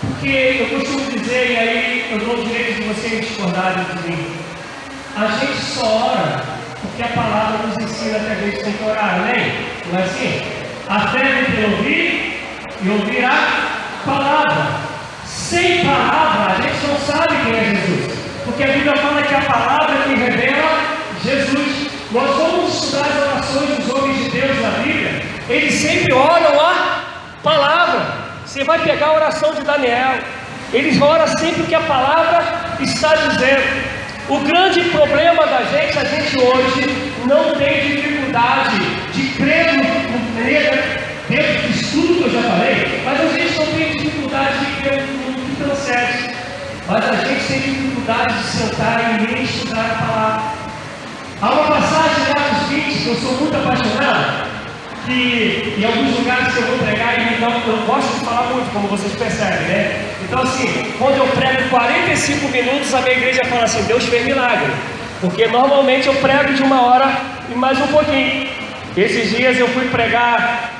Porque eu costumo dizer, e aí eu dou o direito de vocês discordarem de mim, a gente só ora porque a palavra nos ensina que a gente tem que orar, amém? Não é assim? A fé vem pelo ouvir e ouvir a palavra. Sem palavra, a gente não sabe quem é Jesus. Porque a Bíblia fala que a palavra que revela Jesus. Nós vamos estudar as orações dos homens de Deus na Bíblia. Eles sempre oram a palavra. Você vai pegar a oração de Daniel. Eles oram sempre o que a palavra está dizendo. O grande problema da gente, a gente hoje não tem dificuldade de crer dentro disso tudo que eu já falei, mas a gente não tem dificuldade de crer no que transcende. Mas a gente tem dificuldade de sentar e estudar a palavra. Há uma passagem em Atos 20 que eu sou muito apaixonado, que em alguns lugares que eu vou pregar, então eu gosto de falar muito, como vocês percebem, né? Então assim, quando eu prego 45 minutos, a minha igreja fala assim, Deus fez milagre. Porque normalmente eu prego de 1 hora e mais um pouquinho. Esses dias eu fui pregar,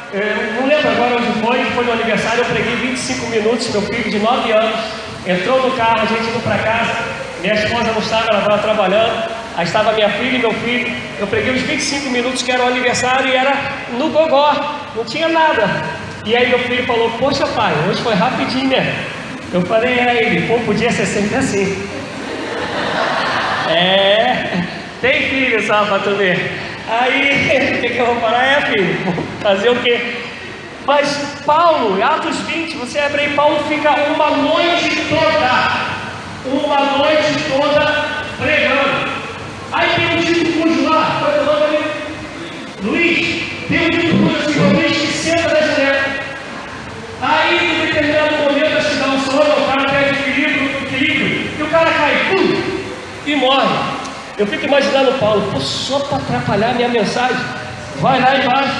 não lembro agora onde foi no aniversário, eu preguei 25 minutos, meu filho de 9 anos, entrou no carro, a gente indo para casa, minha esposa não estava, ela estava trabalhando, aí estava minha filha e meu filho, eu preguei uns 25 minutos que era o aniversário e era no gogó, não tinha nada. E aí meu filho falou, poxa pai, hoje foi rapidinho, né? Eu falei, ele, pô, podia ser sempre assim. Tem filho só para tu ver. Aí, o que eu vou falar? Filho, fazer o quê? Mas Paulo, em Atos 20, você abre aí, Paulo fica uma noite toda pregando. Aí tem um tipo cujo lá, qual é o nome ali? Luiz. Tem um tipo cujo assim, Luiz, que senta na janela. Aí, em determinado momento, acho que dá um sono, o cara perde o equilíbrio, e o cara cai, pum, e morre. Eu fico imaginando Paulo, pô, só para atrapalhar a minha mensagem. Vai lá embaixo,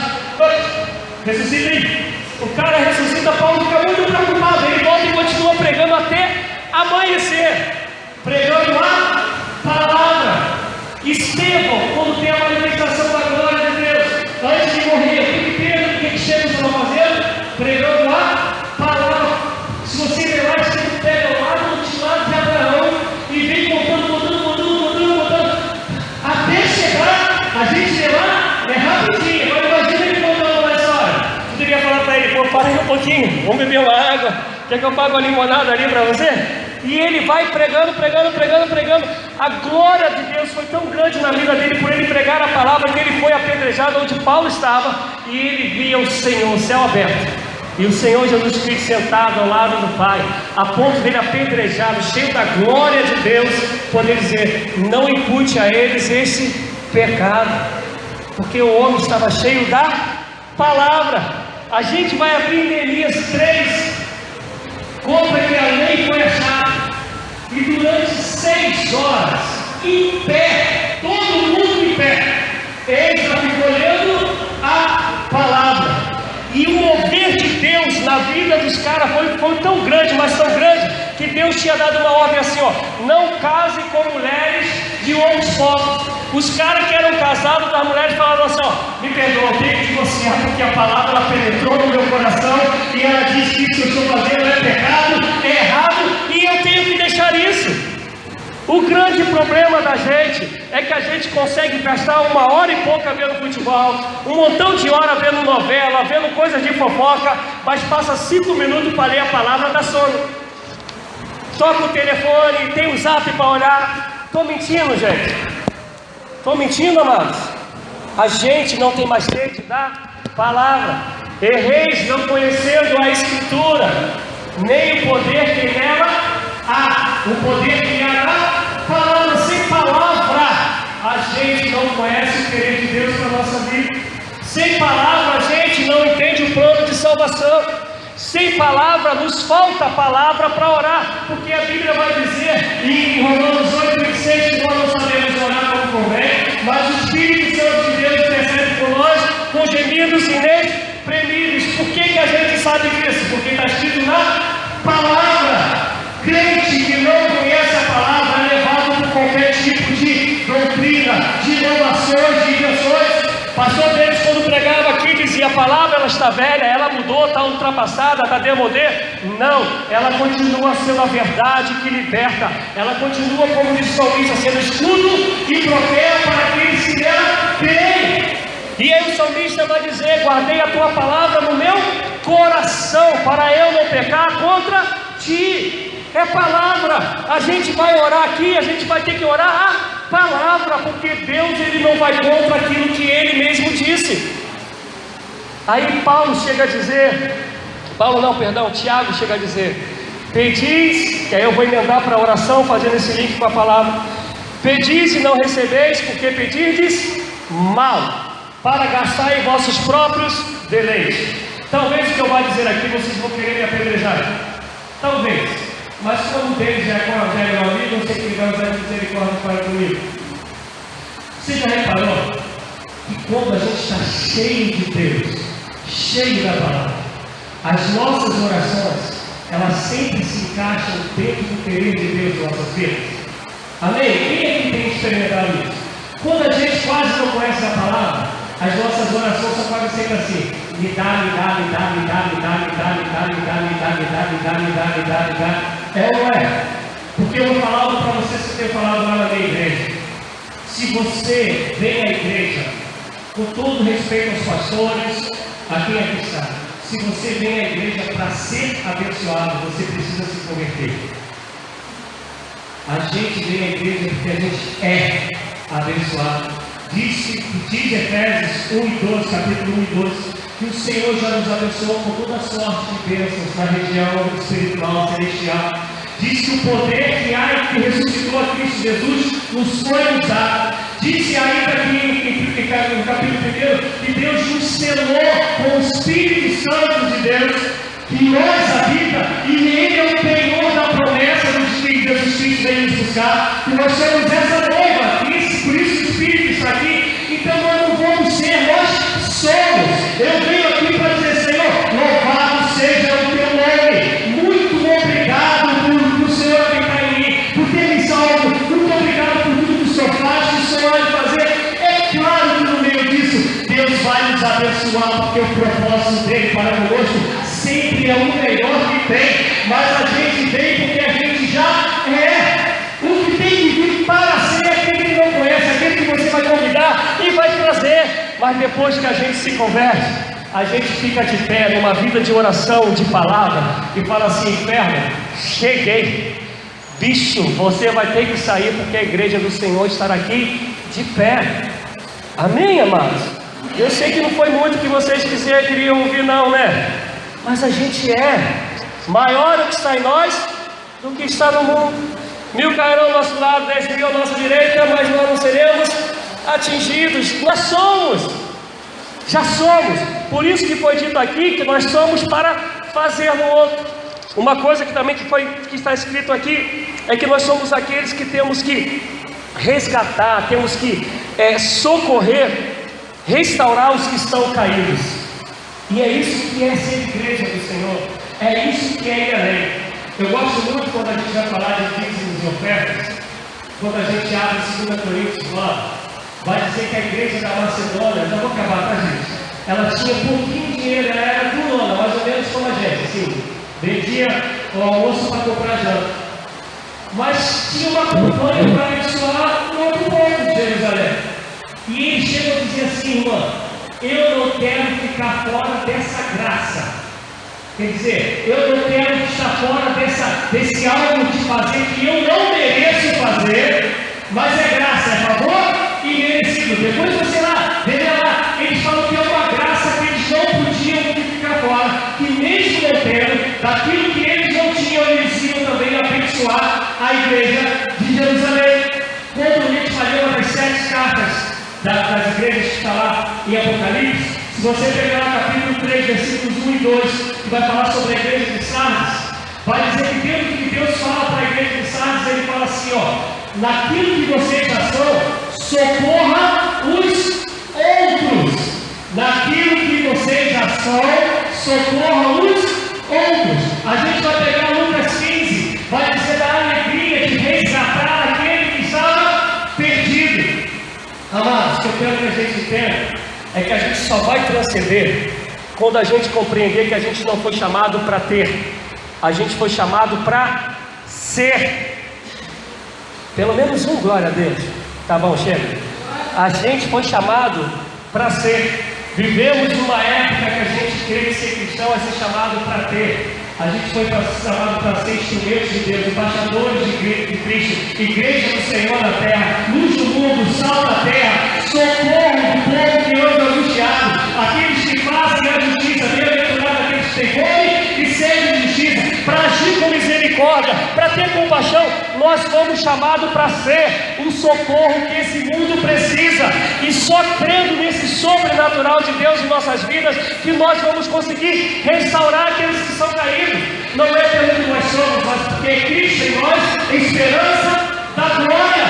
ressuscita aí. O cara ressuscita, Paulo fica muito preocupado. Ele volta e continua pregando até amanhecer, pregando a palavra. Estevão, quando tem a manifestação da glória de Deus, antes de morrer, o que Pedro, o que Estevão estava fazendo? Pregando a palavra. Se você ver lá, Estevão pega lá do lado de Abraão e vem contando, até chegar, a gente vê lá, é rapidinho. Agora imagina ele contando uma história. Eu devia falar para ele, pô, para aí um pouquinho, vamos beber uma água, quer que eu pague uma limonada ali para você? E ele vai pregando. A glória de Deus foi tão grande na vida dele, por ele pregar a palavra, que ele foi apedrejado onde Paulo estava, e ele via o Senhor, o céu aberto, e o Senhor Jesus Cristo sentado ao lado do Pai, a ponto dele apedrejado, cheio da glória de Deus, poder dizer: não impute a eles esse pecado, porque o homem estava cheio da palavra. A gente vai abrir em Neemias 3, conta que a lei foi achada, e durante 6 horas, em pé, todo mundo em pé, Ezra ficou olhando a palavra, e o mover de Deus na vida dos caras foi tão grande, mas tão grande, que Deus tinha dado uma ordem assim, ó: não case com mulheres de homens pobres. Os caras que eram casados, das mulheres falaram assim, ó: me perdoa, eu tenho que divorciar, porque a palavra ela penetrou no meu coração, e ela diz que isso que eu estou fazendo é pecado, é errado, e eu tenho que deixar isso. O grande problema da gente é que a gente consegue gastar 1 hora e pouca vendo futebol, um montão de hora vendo novela, vendo coisas de fofoca, mas passa 5 minutos para ler a palavra, dá sono. Toca o telefone, tem o zap para olhar. Estou mentindo, gente? Estou mentindo, amados? A gente não tem mais sede da palavra. Erreis não conhecendo a Escritura, nem o poder que nela há. O poder que há na palavra. Sem palavra, a gente não conhece o querer de Deus para a nossa vida. Sem palavra, a gente não entende o plano de salvação. Sem palavra, nos falta a palavra para orar, porque a Bíblia vai dizer em Romanos 8:26 que nós não sabemos orar como convém, mas o Espírito Santo de Deus intercede por nós com gemidos inexprimíveis. Por que a gente sabe disso? Porque está escrito na palavra. Crente que não conhece a palavra é levado por qualquer tipo de doutrina, de inovações, de invenções. Pastor Denis, quando pregava aqui, dizia: a palavra ela está velha, ela mudou, está ultrapassada, está demodê. Não, ela continua sendo a verdade que liberta. Ela continua, como diz o salmista, sendo escudo e troféu para aqueles que nela creem. E aí o salmista vai dizer: guardei a tua palavra no meu coração, para eu não pecar contra ti. É palavra. A gente vai orar aqui, a gente vai ter que orar a palavra, porque Deus ele não vai contra aquilo que Ele mesmo disse. Aí Paulo chega a dizer, Tiago chega a dizer: pedis, que aí eu vou emendar para a oração, fazendo esse link com a palavra. Pedis e não recebeis, porque pedides mal, para gastar em vossos próprios deleites. Talvez o que eu vou dizer aqui vocês vão querer me apedrejar, talvez. Mas como Deus já é com o Evangelho meu amigo, eu sei que Deus vai misericórdia para comigo. Você já reparou que quando a gente está cheio de Deus, cheio da palavra, as nossas orações, elas sempre se encaixam dentro do querer de Deus em nossas vidas? Amém? Quem é que tem experimentado isso? Quando a gente quase não conhece a palavra, as nossas orações só podem ser assim: me dá. É ou não é? Porque eu vou falar algo para vocês que eu tenho falado lá na minha igreja. Se você vem à igreja, com todo respeito aos pastores, a quem aqui está, se você vem à igreja para ser abençoado, você precisa se converter. A gente vem à igreja porque a gente é abençoado. Diz Efésios 1:12, capítulo 1 e 12, que o Senhor já nos abençoou com toda sorte de bênçãos na região espiritual, celestial. Diz que o poder que há e que ressuscitou a Cristo Jesus nos foi usado. Disse ainda aqui no capítulo 1 que Deus nos selou com o Espírito Santo de Deus, que nós habita, e Ele é o penhor da promessa do Espírito. Jesus Cristo veio nos buscar, que nós somos essa noiva. tem, mas a gente vem porque a gente já é. O que tem que vir para ser é aquele que não conhece, aquele que você vai convidar e vai trazer. Mas depois que a gente se converte, a gente fica de pé numa vida de oração, de palavra, e fala assim: inferno, cheguei. Bicho, você vai ter que sair porque a igreja do Senhor estará aqui de pé. Amém, amados? Eu sei que não foi muito que vocês queriam ouvir não, né? Mas a gente é maior o que está em nós do que está no mundo. 1000 cairão ao nosso lado, 10.000 à nossa direita, mas nós não seremos atingidos. Nós somos, já somos. Por isso que foi dito aqui que nós somos para fazer no outro. Uma coisa que também que está escrito aqui é que nós somos aqueles que temos que resgatar, temos que socorrer, restaurar os que estão caídos. E é isso que é ser igreja do Senhor, é isso que é ir além. Eu gosto muito quando a gente vai falar de dízimos e ofertas, quando a gente abre 2 Coríntios lá, vai dizer que a igreja da Macedônia, já vou acabar, tá, gente? Ela tinha pouquinho de dinheiro, ela era durona, mais ou menos como a gente, assim, vendia o almoço para comprar janta. Mas tinha uma campanha para abençoar um outro povo de Jerusalém. E ele chega a dizer assim: irmã, eu não quero ficar fora dessa graça. Quer dizer, eu não quero estar fora desse algo de fazer que eu não mereço fazer, mas é graça, é favor e merecido. Depois você lá, veja lá, eles falam que é uma graça que eles não podiam ficar fora, que mesmo não tendo, daquilo que eles não tinham, eles iam também abençoar a igreja de Jerusalém. Quando a gente falou uma das 7 cartas das igrejas que está lá em Apocalipse, se você pegar o capítulo 3, versículos 1 e 2, que vai falar sobre a igreja de Sardes, vai dizer que dentro do que Deus fala para a igreja de Sardes, ele fala assim: ó, naquilo que vocês já são, socorra os outros. Naquilo que vocês já são, socorra os outros. A gente vai pegar Lucas 15, vai dizer da alegria de resgatar aquele que estava perdido. Amados, o que eu quero que a gente entenda é que a gente só vai transcender quando a gente compreender que a gente não foi chamado para ter, a gente foi chamado para ser. Pelo menos um, glória a Deus. Tá bom, chega. A gente foi chamado para ser. Vivemos numa época que a gente crê que ser cristão é ser chamado para ter. A gente foi chamado para ser instrumentos de Deus, embaixadores de Cristo, igreja do Senhor na terra, luz do mundo, sal da terra, socorro do povo que hoje é angustiado, aqueles que fazem a justiça, bem-aventurado aqueles que têm fome e sede de justiça, para agir com misericórdia, para ter compaixão. Nós fomos chamados para ser um socorro que esse mundo precisa, e só crendo nesse sobrenatural de Deus em nossas vidas, que nós vamos conseguir restaurar aqueles que são caídos. Não é pelo que nós somos, mas porque Cristo em nós, esperança da glória.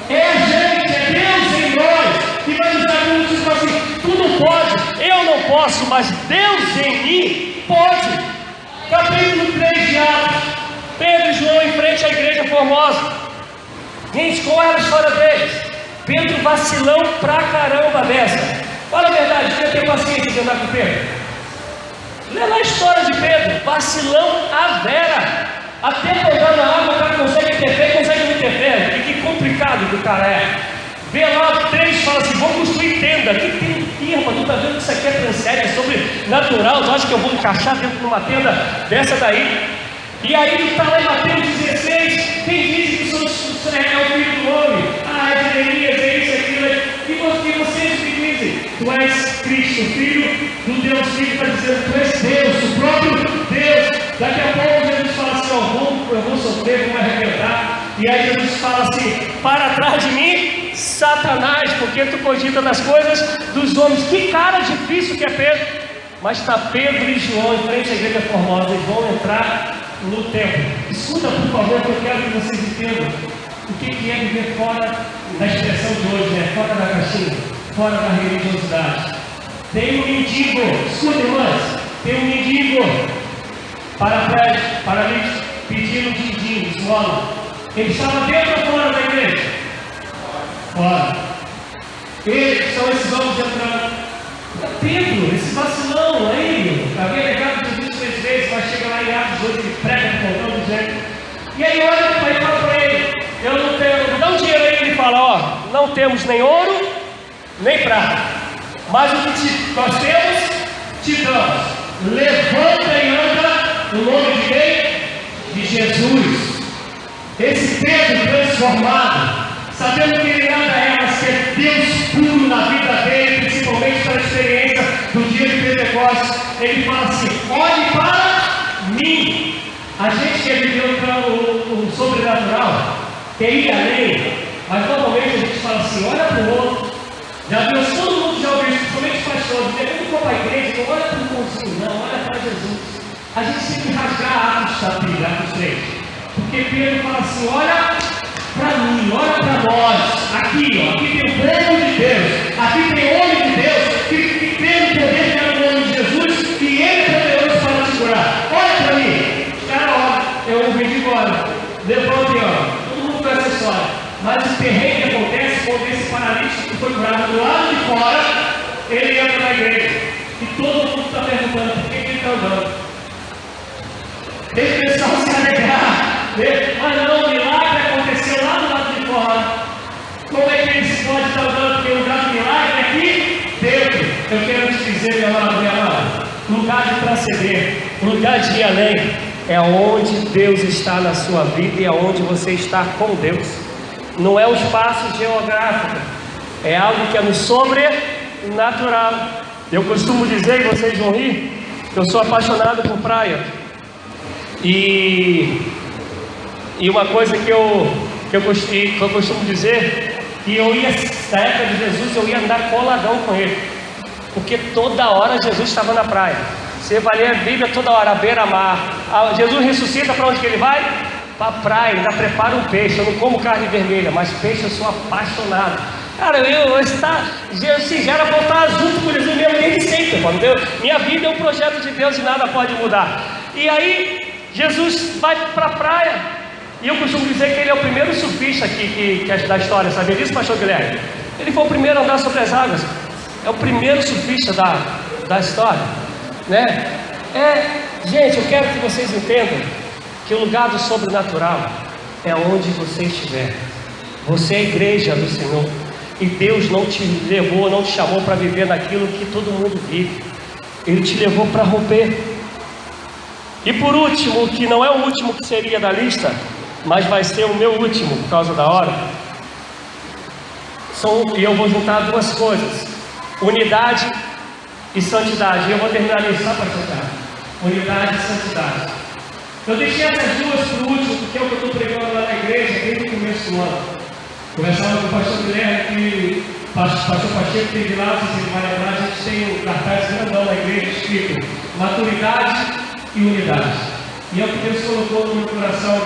É a gente, é Deus em nós, que vai nos dar tudo, tipo assim: tudo pode, eu não posso, mas Deus em mim pode. Capítulo 3 de Atos, Pedro e João em frente à igreja Formosa. Gente, qual era a história deles? Pedro vacilão pra caramba dessa. Fala a verdade, quer ter paciência de andar com Pedro? Lê lá a história de Pedro, vacilão a vera. Até pegar na água o cara consegue ter fé, consegue não ter fé. E que complicado que o cara é. Vê lá 3, fala assim: vamos construir tenda. Que tem irmão, tu tá vendo que isso aqui é transcende, é sobrenatural. Tu acha que eu vou encaixar dentro de uma tenda dessa daí? E aí ele está lá em Mateus 16, quem diz que é o filho do homem? Ah, é Jeremias, é isso, é aquilo. E vocês me dizem: tu és Cristo, filho do Deus Filho, está dizendo: tu és Deus, o próprio Deus. Daqui a pouco Jesus fala assim: ó, eu vou sofrer, vou me arrebentar. E aí Jesus fala assim: para trás de mim, Satanás, porque tu cogita das coisas dos homens. Que cara difícil que é Pedro. Mas está Pedro e João em frente à igreja Formosa, eles vão entrar no templo. Escuta, por favor, que eu quero que vocês entendam o que é viver fora da expressão de hoje, né? Fora da caixinha, fora da religiosidade. Tem um mendigo, escuta, irmãs, tem um mendigo paralítico, pedindo din-din, esmola. Ele estava dentro ou fora da igreja? Fora. Eles são esses homens entrando. Pedro, esse vacilão aí, havia negado Jesus 3 vezes, mas Jesus, ele prega com um montão de gente. E aí olha o pai fala para ele, eu não tenho, dá um dinheiro aí, ele fala, ó, não temos nem ouro, nem prata, mas o que nós temos, te damos. Levanta e anda no nome de quem? De Jesus. Esse Pedro transformado, sabendo que ele nada é, mas que é Deus puro na vida dele, principalmente pela experiência do dia de Pentecostes, ele fala assim, olhe para mim. A gente quer viver o sobrenatural, quer ir além, mas normalmente a gente fala assim, olha para o outro. Já viu, todo mundo já ouviu isso, principalmente pastores, quando for para a igreja, não olha para o bonzinho, não, olha para Jesus. A gente tem que rasgar Atos, sabe, Atos 3. Porque Pedro fala assim, olha para mim, olha para nós, aqui, ó, aqui tem o povo de Deus, aqui tem o homem de Deus, que tem o poder que é o nome de Jesus, e ele é poderoso para te curar. Olha para mim, cara, olha, eu vim embora, levante, ó, todo mundo conhece essa história. Mas o terreno que acontece quando esse paralítico que foi curado do lado de fora, ele entra na igreja. E todo mundo está perguntando por que ele está andando. Deixa o pessoal se alegrar. Mas não, o milagre aconteceu lá do lado de fora. Como é que ele se pode estar andando? Porque o lugar do milagre é aqui dentro. Eu quero te dizer, meu amado, lugar de transcender, lugar de ir além, é onde Deus está na sua vida e é onde você está com Deus. Não é um espaço geográfico, é algo que é no sobrenatural. Eu costumo dizer, e vocês vão rir, que eu sou apaixonado por praia. E uma coisa que eu costumo dizer, que eu ia, na época de Jesus, eu ia andar coladão com ele. Porque toda hora Jesus estava na praia. Você vai ler a Bíblia toda hora, à beira-mar. Jesus ressuscita, para onde que ele vai? Para a praia, ainda prepara um peixe. Eu não como carne vermelha, mas peixe eu sou apaixonado. Cara, se já era voltar junto com Jesus mesmo, nem sei, entendeu? Minha vida é um projeto de Deus e nada pode mudar. E aí, Jesus vai para a praia. E eu costumo dizer que ele é o primeiro surfista que é da história, sabia disso, pastor Guilherme? Ele foi o primeiro a andar sobre as águas. É o primeiro surfista da história, né? Gente, eu quero que vocês entendam que o lugar do sobrenatural é onde você estiver. Você é a igreja do Senhor. E Deus não te levou, não te chamou para viver naquilo que todo mundo vive. Ele te levou para romper. E por último, que não é o último que seria da lista, mas vai ser o meu último por causa da hora. E eu vou juntar duas coisas: unidade e santidade. E eu vou terminar isso só para juntar. Unidade e santidade. Eu deixei essas duas para o último, porque é o que eu estou pregando lá na igreja desde o começo do ano. Conversava com o pastor Guilherme, que o pastor Pacheco teve lá, se você vai lembrar, a gente tem um cartaz grandão na igreja escrito maturidade e unidade. E é o que Deus colocou no meu coração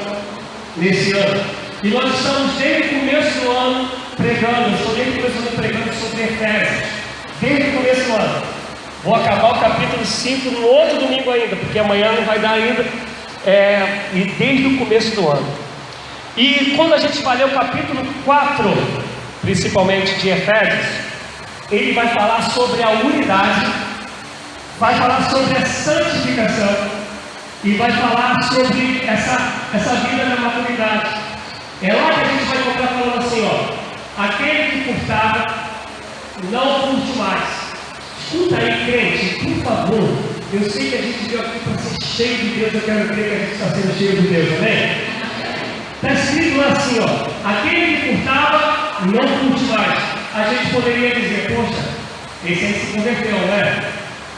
nesse ano. E nós estamos desde o começo do ano pregando, eu estou desde o começo do ano pregando sobre Efésios. Desde o começo do ano. Vou acabar o capítulo 5 no outro domingo ainda, porque amanhã não vai dar ainda. E desde o começo do ano. E quando a gente vai ler o capítulo 4, principalmente de Efésios, ele vai falar sobre a unidade, vai falar sobre a santificação e vai falar sobre essa vida da maturidade. É lá que a gente vai encontrar falando assim, ó: aquele que furtava, não furte mais. Escuta aí, crente, por favor. Eu sei que a gente veio aqui para ser cheio de Deus. Eu quero crer que a gente está sendo cheio de Deus, amém? Está escrito lá assim, ó: aquele que furtava, não furte mais. A gente poderia dizer, poxa, esse aí se converteu, né?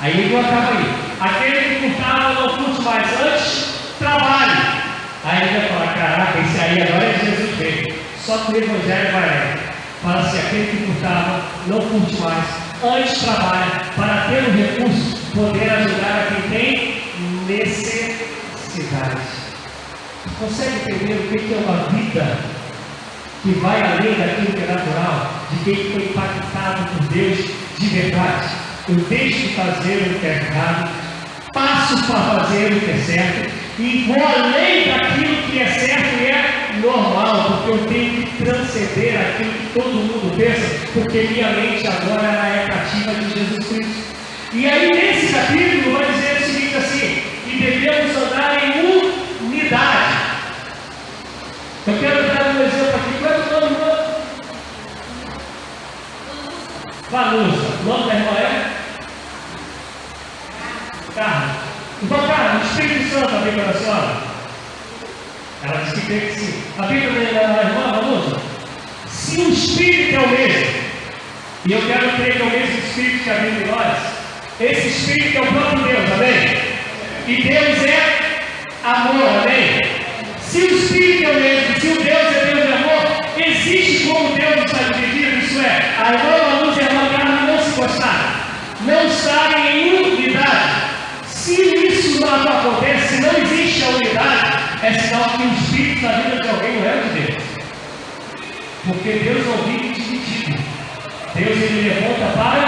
Aí não acaba aí. Aquele que furtava, não furte mais. Antes, trabalhe. Aí ele vai falar, caraca, esse aí agora é Jesus veio. Só que o Evangelho vai fala assim: aquele que furtava, não furte mais. Antes, trabalhe, para ter o recurso, poder ajudar a quem tem necessidade. Consegue entender o que é uma vida que vai além daquilo que é natural, de quem foi impactado por Deus de verdade? Eu deixo de fazer o que é errado, passo para fazer o que é certo, e vou além daquilo que é certo e é normal, porque eu tenho que transcender aquilo que todo mundo pensa, porque minha mente agora é cativa de Jesus Cristo. E aí nesse capítulo vai dizer o seguinte assim: e devemos andar em unidade. Eu quero dar um exemplo aqui. Qual é o nome, irmã? Vanusa. O nome da irmã é? Carlos. Então, Carlos, o Espírito Santo habita na senhora? Ela disse que tem que sim. Habita na irmã Vanusa? Se o Espírito é o mesmo, e eu quero crer que é o mesmo Espírito que habita em nós, esse Espírito é o próprio Deus, amém? E Deus é amor, amém? Se o Espírito é o mesmo, se o Deus é Deus de amor, existe como Deus está dividido, isso é, a irmã Luz e a irmã Carmen não se gostaram, não estarem em unidade. Se isso não acontece, se não existe a unidade, é sinal que o Espírito na vida de alguém não é de Deus. Porque Deus não vive dividido. Deus ele levanta para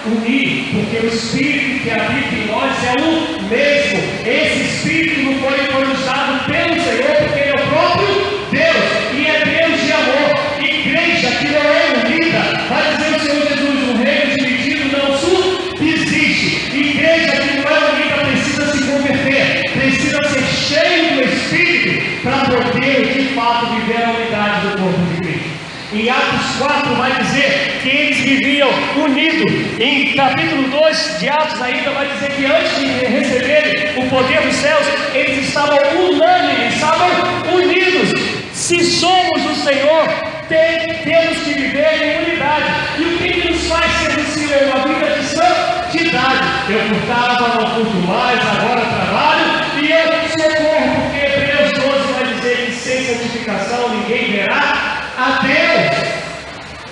unir, porque o Espírito que habita em nós é o mesmo. Esse Espírito não foi nos dado pelo Senhor, porque ele é o próprio Deus, e é Deus de amor. Igreja que não é unida, vai dizer o Senhor Jesus, um reino dividido não subsiste. Igreja que não é unida precisa se converter, precisa ser cheio do Espírito para poder de fato viver a unidade do corpo de Cristo. Em Atos 4 vai dizer que eles viviam unidos. Em capítulo 2 de Atos ainda vai dizer que antes de receberem o poder dos céus, eles estavam unânimes, estavam unidos. Se somos o Senhor, temos que viver em unidade. E o que nos faz ser possível uma vida de santidade? Eu curtava, não curto mais, agora trabalho e eu socorro, porque Hebreus 12 vai dizer que sem santificação ninguém verá a Deus.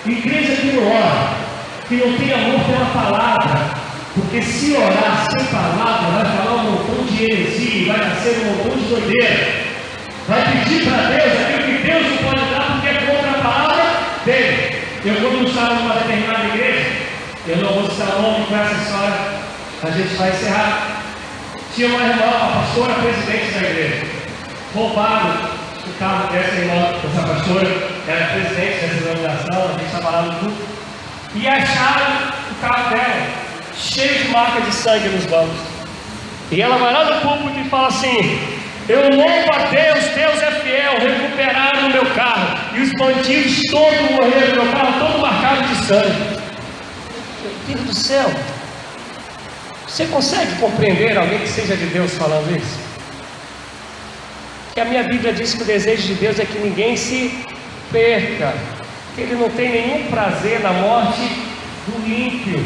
Igreja que não ora, que não tem amor pela palavra, porque se orar sem palavra, vai falar um montão de heresia, vai nascer um montão de doideira, vai pedir para Deus aquilo que Deus não pode dar, porque é contra a palavra dele. Eu, quando estava numa determinada igreja, eu não vou citar o nome com essa história, a gente vai encerrar. Tinha uma irmã, a pastora presidente da igreja, roubaram o carro dessa irmã, dessa pastora, era presidente dessa denominação, a gente estava lá no grupo, e acharam o carro dela cheio de marca de sangue nos bancos. E ela vai lá no púlpito e fala assim: eu louvo a Deus, Deus é fiel, recuperaram o meu carro, e os bandidos todos morreram, meu carro todo marcado de sangue. Meu Deus do céu, você consegue compreender alguém que seja de Deus falando isso? Que a minha Bíblia diz que o desejo de Deus é que ninguém se perca, que Ele não tem nenhum prazer na morte do ímpio,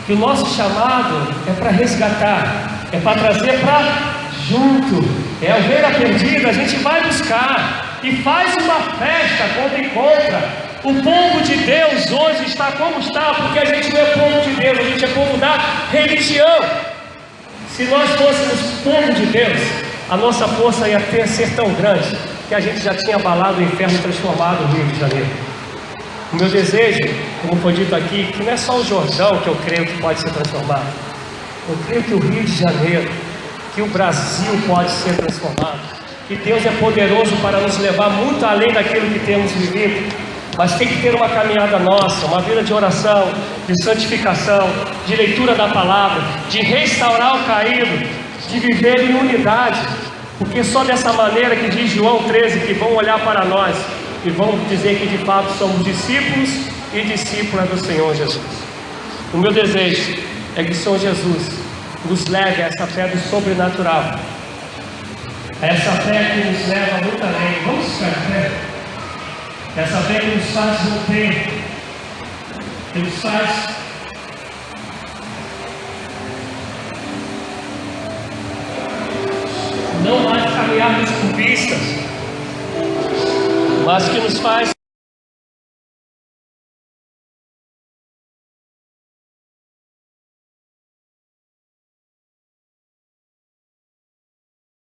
que o nosso chamado é para resgatar, é para trazer para junto, é a ovelha perdida, a gente vai buscar e faz uma festa quando encontra. O povo de Deus hoje está como está, porque a gente não é povo de Deus, a gente é povo da religião. Se nós fôssemos povo de Deus, a nossa força ia ser tão grande que a gente já tinha abalado o inferno e transformado o Rio de Janeiro. O meu desejo, como foi dito aqui, que não é só o Jordão que eu creio que pode ser transformado. Eu creio que o Rio de Janeiro, que o Brasil pode ser transformado, que Deus é poderoso para nos levar muito além daquilo que temos vivido, mas tem que ter uma caminhada nossa, uma vida de oração, de santificação, de leitura da palavra, de restaurar o caído, de viver em unidade, porque só dessa maneira que diz João 13, que vão olhar para nós e vão dizer que de fato somos discípulos e discípulas do Senhor Jesus. O meu desejo é que o Senhor Jesus nos leve a essa fé do sobrenatural, essa fé que nos leva muito além. Vamos ficar de pé? Essa fé que nos faz romper, que nos faz não mais caminharmos por pistas, mas que nos faz